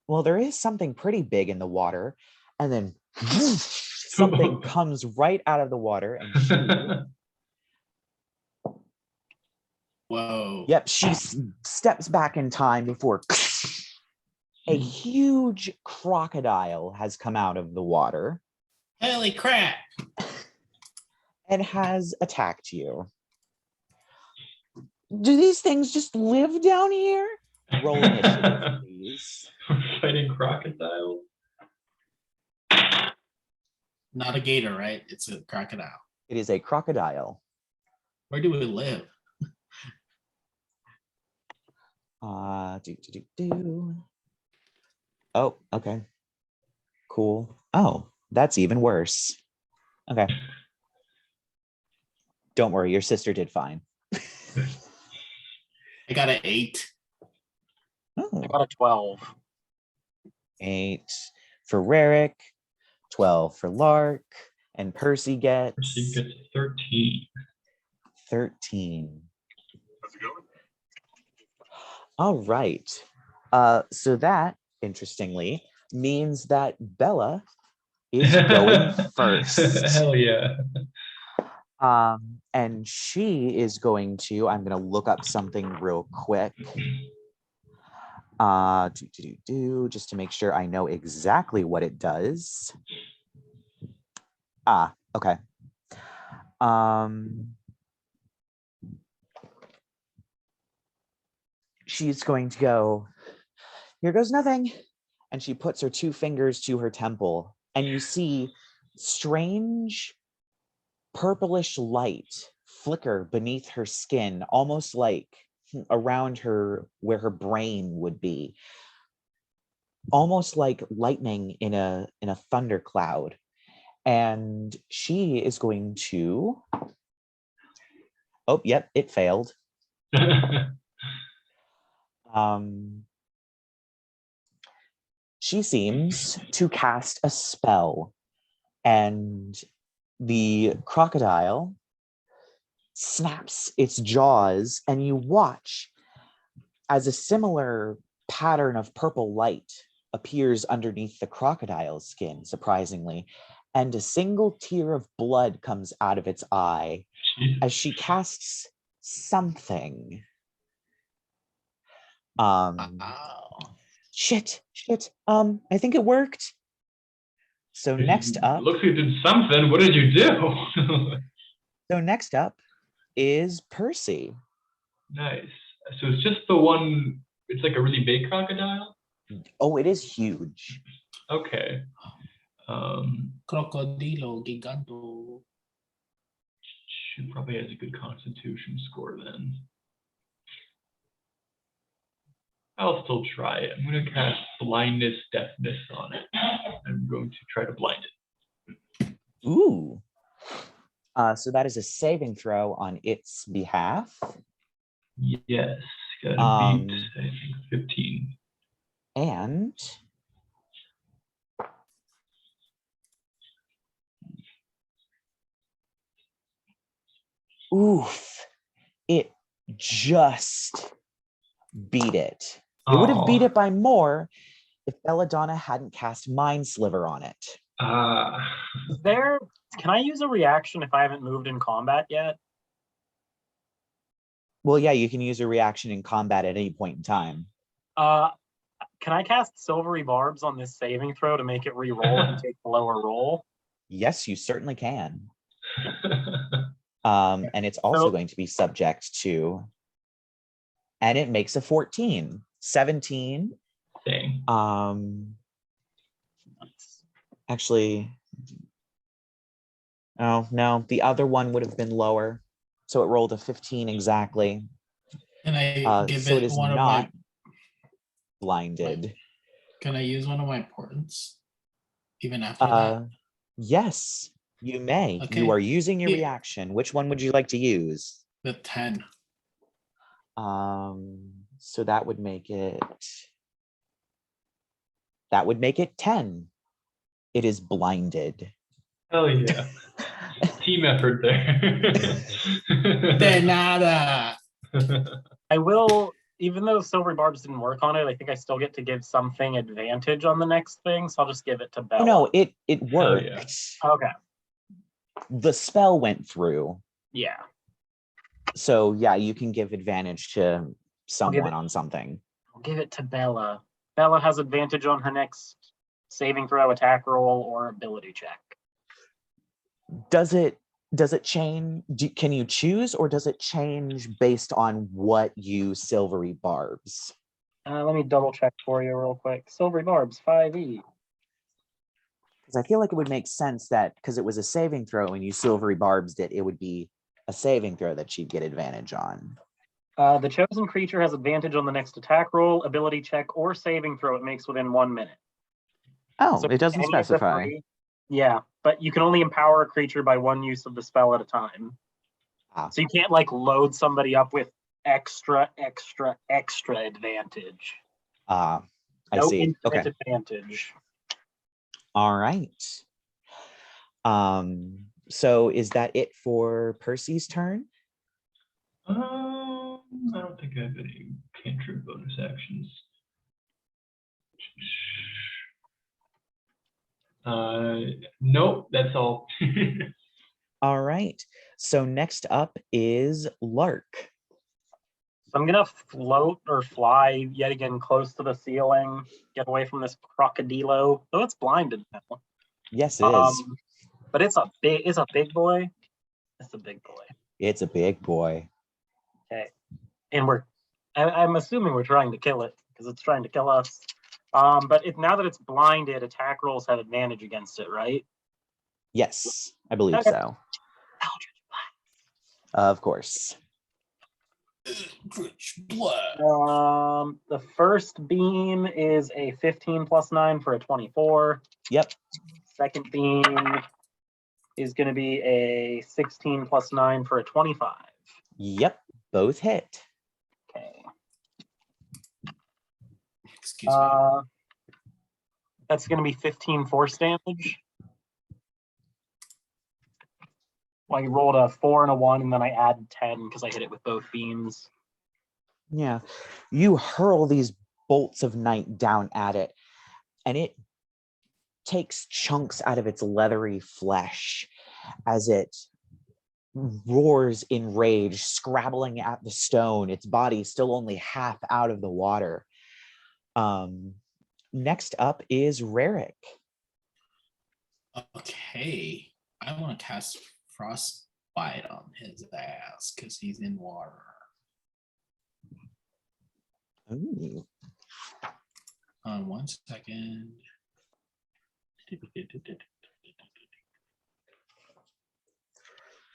well, there is something pretty big in the water, and then something comes right out of the water, and Whoa. yep, she steps back in time before a huge crocodile has come out of the water. Holy crap. And has attacked you. Do these things just live down here? Roll initiative, please. We're fighting crocodiles. Not a gator, right? It's a crocodile. It is a crocodile. Where do we live? Oh, okay. Cool. Oh, that's even worse. Okay. Don't worry, your sister did fine. I got an 8. Oh, I got a 12. 8 for Rerek, 12 for Lark, and Percy gets Percy gets 13. 13. All right. So that, interestingly, means that Bella is going first. Hell yeah. And she is going to, I'm going to look up something real quick. Just to make sure I know exactly what it does. Okay. She's going to go, here goes nothing. And she puts her 2 fingers to her temple, and you see strange purplish light flicker beneath her skin, almost like around her where her brain would be, almost like lightning in a thundercloud. And she is going to, oh, yep, it failed. She seems to cast a spell, and the crocodile snaps its jaws, and you watch as a similar pattern of purple light appears underneath the crocodile's skin, surprisingly, and a single tear of blood comes out of its eye as she casts something. Shit. I think it worked. So next up. Looks like you did something. What did you do? So next up is Percy. Nice. So it's just the one, it's like a really big crocodile? Oh, it is huge. Okay. Crocodilo giganto. She probably has a good constitution score then. I'll still try it. I'm going to cast blindness, deafness on it. I'm going to try to blind it. Ooh. So that is a saving throw on its behalf. Yes. Gotta beat, I think, 15. And oof, it just beat it. It would have beat it by more if Belladonna hadn't cast Mind Sliver on it. Can I use a reaction if I haven't moved in combat yet? Well, yeah, you can use a reaction in combat at any point in time. Can I cast Silvery Barbs on this saving throw to make it re-roll and take the lower roll? Yes, you certainly can. And it's also going to be subject to, and it makes a 14, 17. Dang. Actually, oh no, the other one would have been lower. So it rolled a 15 exactly. Can I give so it is one not of my blinded. Can I use one of my portents even after that? Yes, you may. Okay. You are using your Yeah. reaction. Which one would you like to use? The 10. So that would make it 10. It is blinded. Hell yeah. Team effort there. De nada. I will, even though Silvery Barbs didn't work on it, I think I still get to give something advantage on the next thing, so I'll just give it to Bella. Oh no, it worked. Yeah. Okay. The spell went through. Yeah. So yeah, you can give advantage to someone on something. I'll give it to Bella. Bella has advantage on her next saving throw, attack roll, or ability check. Does it change? Can you choose, or does it change based on what you Silvery Barbs? Let me double check for you real quick. Silvery Barbs, 5e. Because I feel like it would make sense that because it was a saving throw and you Silvery Barbs it would be a saving throw that she'd get advantage on. The chosen creature has advantage on the next attack roll, ability check, or saving throw it makes within 1 minute. Oh, So it doesn't any of the specify. three- Yeah, but you can only empower a creature by one use of the spell at a time. So you can't like load somebody up with extra advantage. I No see. infinite Okay. advantage. All right. So is that it for Percy's turn? I don't think I have any cantrip bonus actions. Nope, that's all. All right. So next up is Lark. So I'm gonna float or fly yet again close to the ceiling, get away from this crocodilo. Though it's blinded now. Yes, it is. But it's a big boy. It's a big boy. It's a big boy. Okay. And I'm assuming we're trying to kill it because it's trying to kill us. But now that it's blinded, attack rolls have advantage against it, right? Yes, I believe Okay. so. Of course. The first beam is a 15 plus 9 for a 24. Yep. Second beam is going to be a 16 plus 9 for a 25. Yep. Both hit. Okay. Excuse me. That's going to be 15 force damage. Well, I rolled a 4 and a 1, and then I added 10 because I hit it with both beams. Yeah. You hurl these bolts of night down at it, and it takes chunks out of its leathery flesh as it roars in rage, scrabbling at the stone, its body still only half out of the water. Next up is Rerek. Okay. I want to cast Frostbite on his ass because he's in water. Ooh. 1 second.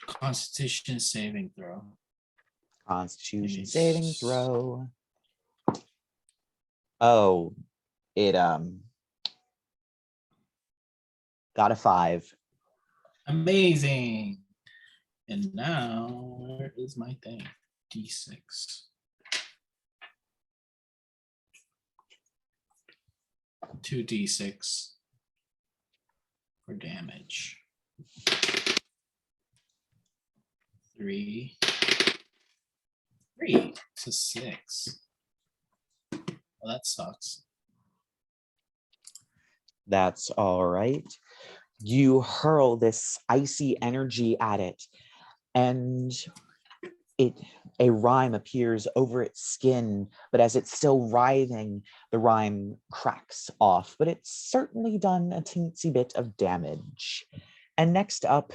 Constitution saving throw. Constitution saving throw. Oh, it got a 5. Amazing. And now, where is my thing? D6. Two D6 for damage. 3 to 6. Well, that sucks. That's all right. You hurl this icy energy at it, and a rime appears over its skin, but as it's still writhing, the rime cracks off, but it's certainly done a teensy bit of damage. And next up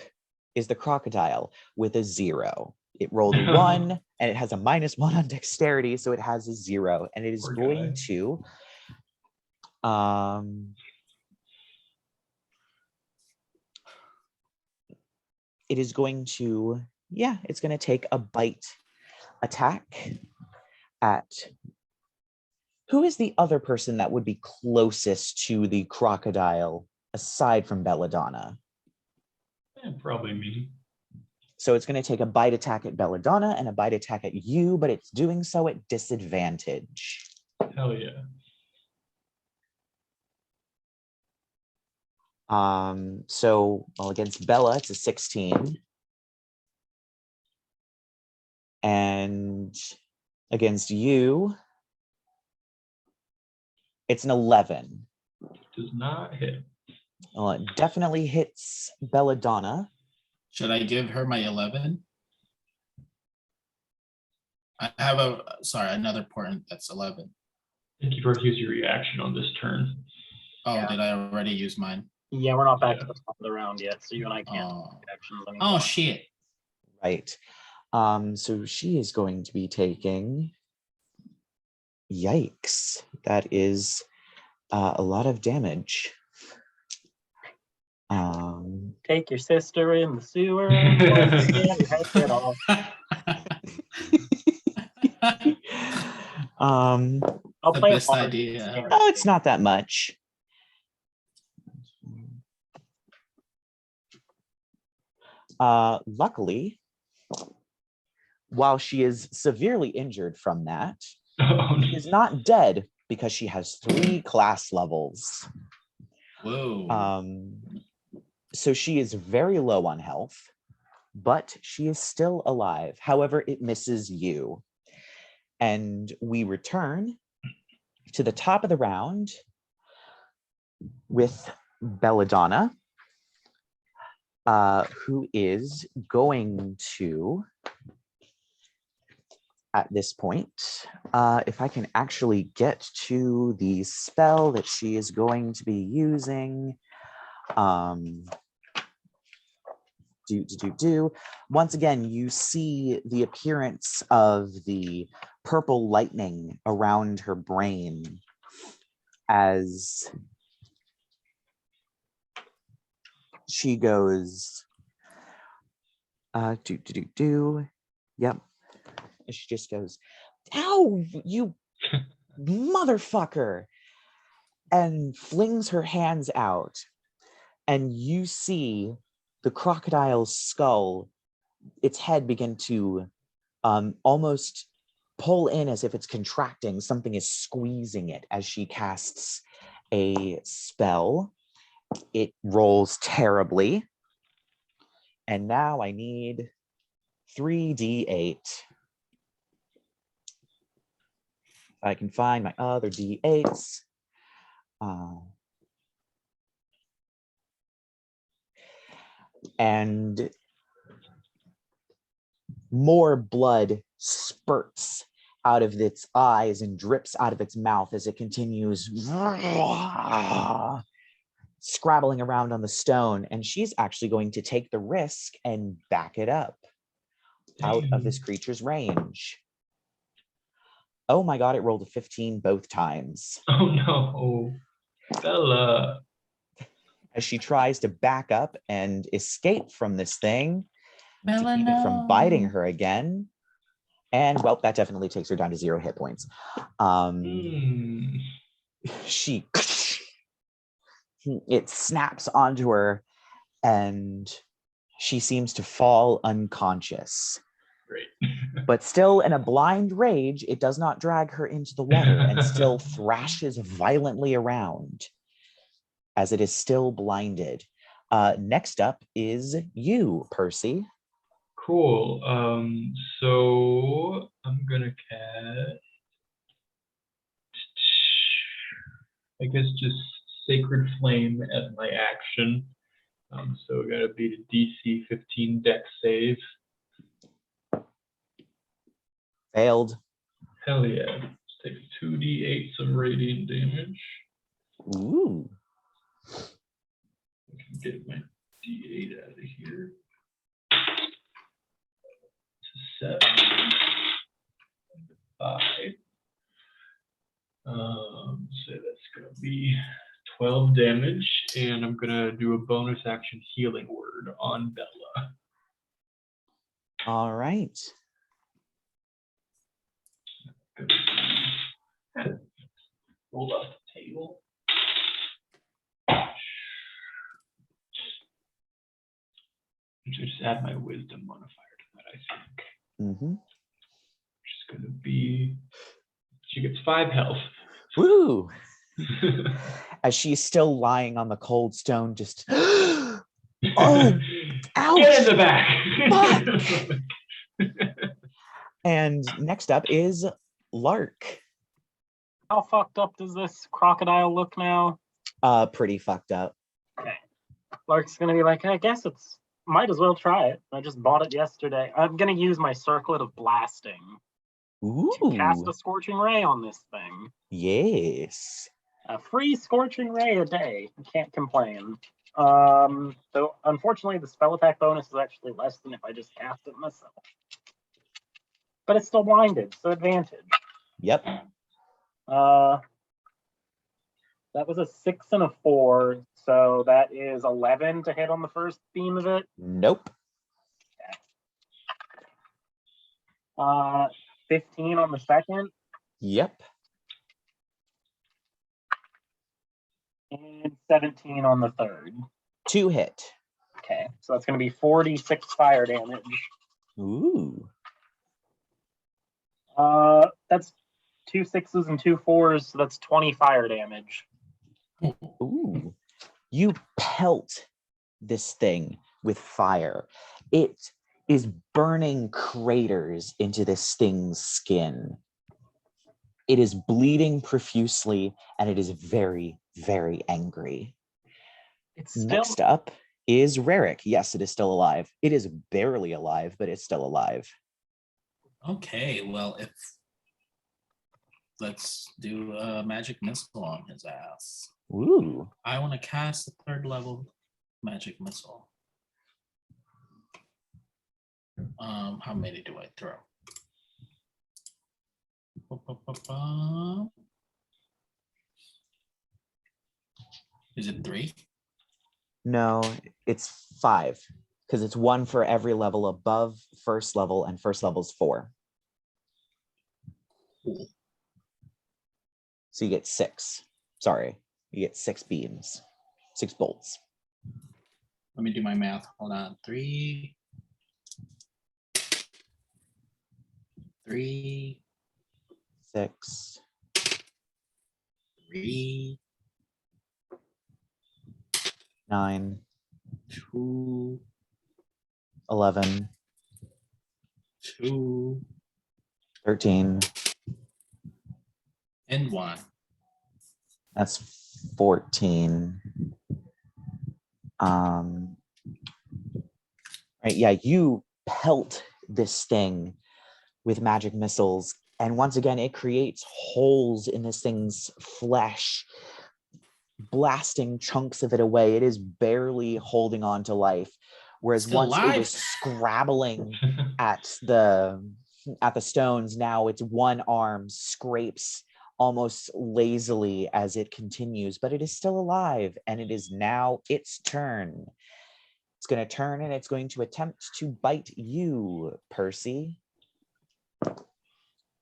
is the crocodile with a 0. It rolled a 1, and it has a -1 on dexterity, so it has a 0, and it is Poor going guy. to it is going to, yeah, it's going to take a bite attack at, who is the other person that would be closest to the crocodile aside from Belladonna? Probably me. So it's going to take a bite attack at Belladonna and a bite attack at you, but it's doing so at disadvantage. Hell yeah. So, well, against Bella, it's a 16. And against you, it's an 11. Does not hit. Well, it definitely hits Belladonna. Should I give her my 11? I have another portent that's 11. I think you've already used your reaction on this turn. Oh, Yeah. did I already use mine? Yeah, we're not back to the top of the round yet, so you and I can't Oh, take actions anymore. oh shit. Right. So she is going to be taking, yikes, that is a lot of damage. Take your sister in the sewer. Get her head cut off. I'll The play best a part. idea. Oh, it's not that much. Luckily, while she is severely injured from that, she is not dead because she has 3 class levels. Whoa. So she is very low on health, but she is still alive. However, it misses you. And we return to the top of the round with Belladonna, who is going to, at this point, if I can actually get to the spell that she is going to be using, once again, you see the appearance of the purple lightning around her brain as she goes, yep. And she just goes, "Ow, you motherfucker," and flings her hands out. And you see the crocodile's skull, its head begin to almost pull in as if it's contracting. Something is squeezing it as she casts a spell. It rolls terribly. And now I need 3d8. I can find my other d8s. And more blood spurts out of its eyes and drips out of its mouth as it continues scrabbling around on the stone. And she's actually going to take the risk and back it up out of this creature's range. Oh my god, it rolled a 15 both times. Oh no, Bella. As she tries to back up and escape from this thing, Bella, to keep it from biting her again. And well, that definitely takes her down to 0 hit points. She, it snaps onto her and she seems to fall unconscious. Great. But still in a blind rage, it does not drag her into the water and still thrashes violently around as it is still blinded. Next up is you, Percy. Cool. So I'm gonna cast, I guess, just Sacred Flame as my action. So we gotta beat a DC 15 Dex save. Failed. Hell yeah. Let's take 2d8 of radiant damage. Ooh. I can get my d8 out of here. It's a 7. 5. So that's gonna be 12 damage, and I'm gonna do a bonus action healing word on Bella. All right. Roll off the table. Just add my wisdom modifier to that, I think. Mm-hmm. Which is gonna be, she gets 5 health. Woo! As she's still lying on the cold stone, just oh, ouch! Get in the back! And next up is Lark. How fucked up does this crocodile look now? Pretty fucked up. Okay. Lark's gonna be like, I guess it's might as well try it. I just bought it yesterday. I'm gonna use my circlet of blasting Ooh. to cast a scorching ray on this thing. Yes. A free scorching ray a day. I can't complain. So unfortunately the spell attack bonus is actually less than if I just cast it myself. But it's still blinded, so advantage. Yep. That was a 6 and a 4, so that is 11 to hit on the first beam of it. Nope. Okay. 15 on the second. Yep. And 17 on the third. 2 hit. Okay, so that's going to be 46 fire damage. Ooh. That's 2 6s and 2 4s, so that's 20 fire damage. Ooh. You pelt this thing with fire. It is burning craters into this thing's skin. It is bleeding profusely, and it is very, very angry. It's still Next up is Rerek. Yes, it is still alive. It is barely alive, but it's still alive. Okay, well, let's do a magic missile on his ass. Ooh. I want to cast the 3rd level magic missile. How many do I throw? Is it 3? No, it's 5, because it's 1 for every level above first level, and first level's 4. Cool. So you get 6. Sorry, you get 6 beams, 6 bolts. Let me do my math. Hold on. 3, 6, 3, 9, 2, 11, 2, 13. and 1. That's 14. Right, yeah, you pelt this thing with magic missiles, and once again, it creates holes in this thing's flesh, blasting chunks of it away. It is barely holding on to life, whereas Still once it alive? was scrabbling at the stones, now its one arm scrapes almost lazily as it continues, but it is still alive, and it is now its turn. It's going to turn and it's going to attempt to bite you, Percy.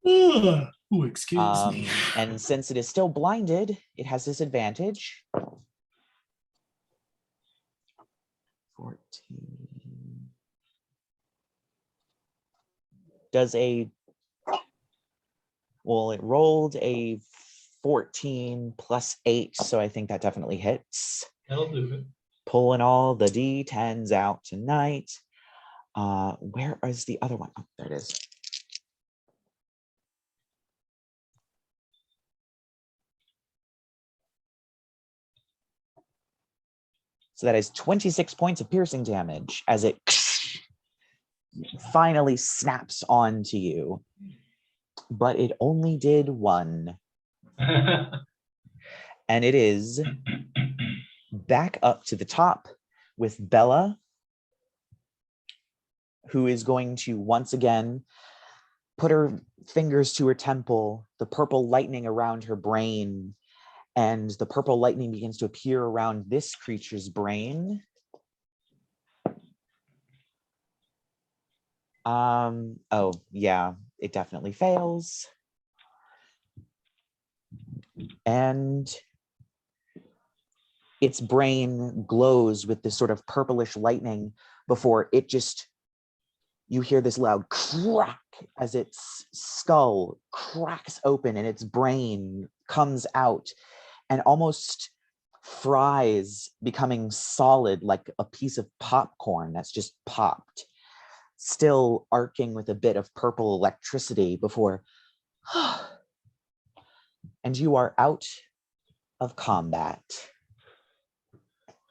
Oh, excuse me. And since it is still blinded, it has disadvantage. 14. It rolled a 14 plus 8, so I think that definitely hits. That'll do it. Pulling all the D10s out tonight. Where is the other one? Oh, there it is. So that is 26 points of piercing damage as it finally snaps onto you. But it only did 1. And it is back up to the top with Bella, who is going to once again put her fingers to her temple, the purple lightning around her brain, and the purple lightning begins to appear around this creature's brain. Oh, yeah, it definitely fails. And its brain glows with this sort of purplish lightning before it just, you hear this loud crack as its skull cracks open and its brain comes out and almost fries, becoming solid like a piece of popcorn that's just popped, still arcing with a bit of purple electricity before, and you are out of combat.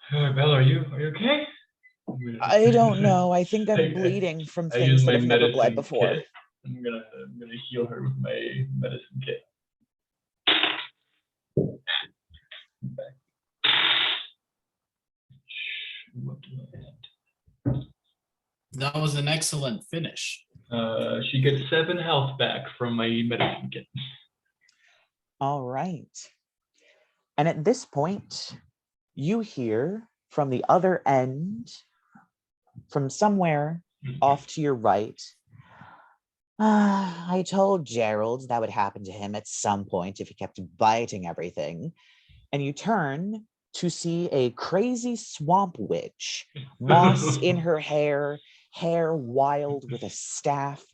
Bella, are you okay? I don't know. I think I'm bleeding from I use things that my have never bled medicine before. kit. I'm gonna heal her with my medicine kit. What do I have? That was an excellent finish. She gets 7 health back from my medicine kit. All right. And at this point, you hear from the other end, from somewhere off to your right, I told Gerald that would happen to him at some point if he kept biting everything. And you turn to see a crazy swamp witch, moss in her hair wild with a staff,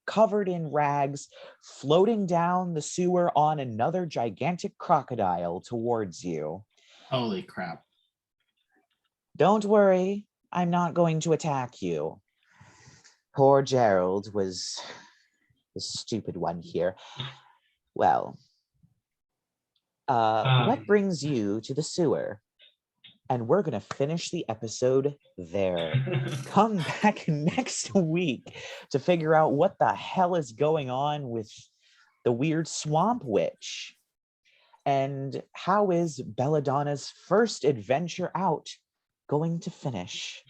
covered in rags, floating down the sewer on another gigantic crocodile towards you. Holy crap. Don't worry, I'm not going to attack you. Poor Gerald was the stupid one here. Well, what brings you to the sewer? And we're going to finish the episode there. Come back next week to figure out what the hell is going on with the weird swamp witch. And how is Belladonna's first adventure out going to finish?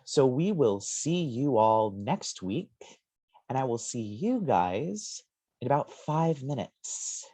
So we will see you all next week. And I will see you guys in about 5 minutes.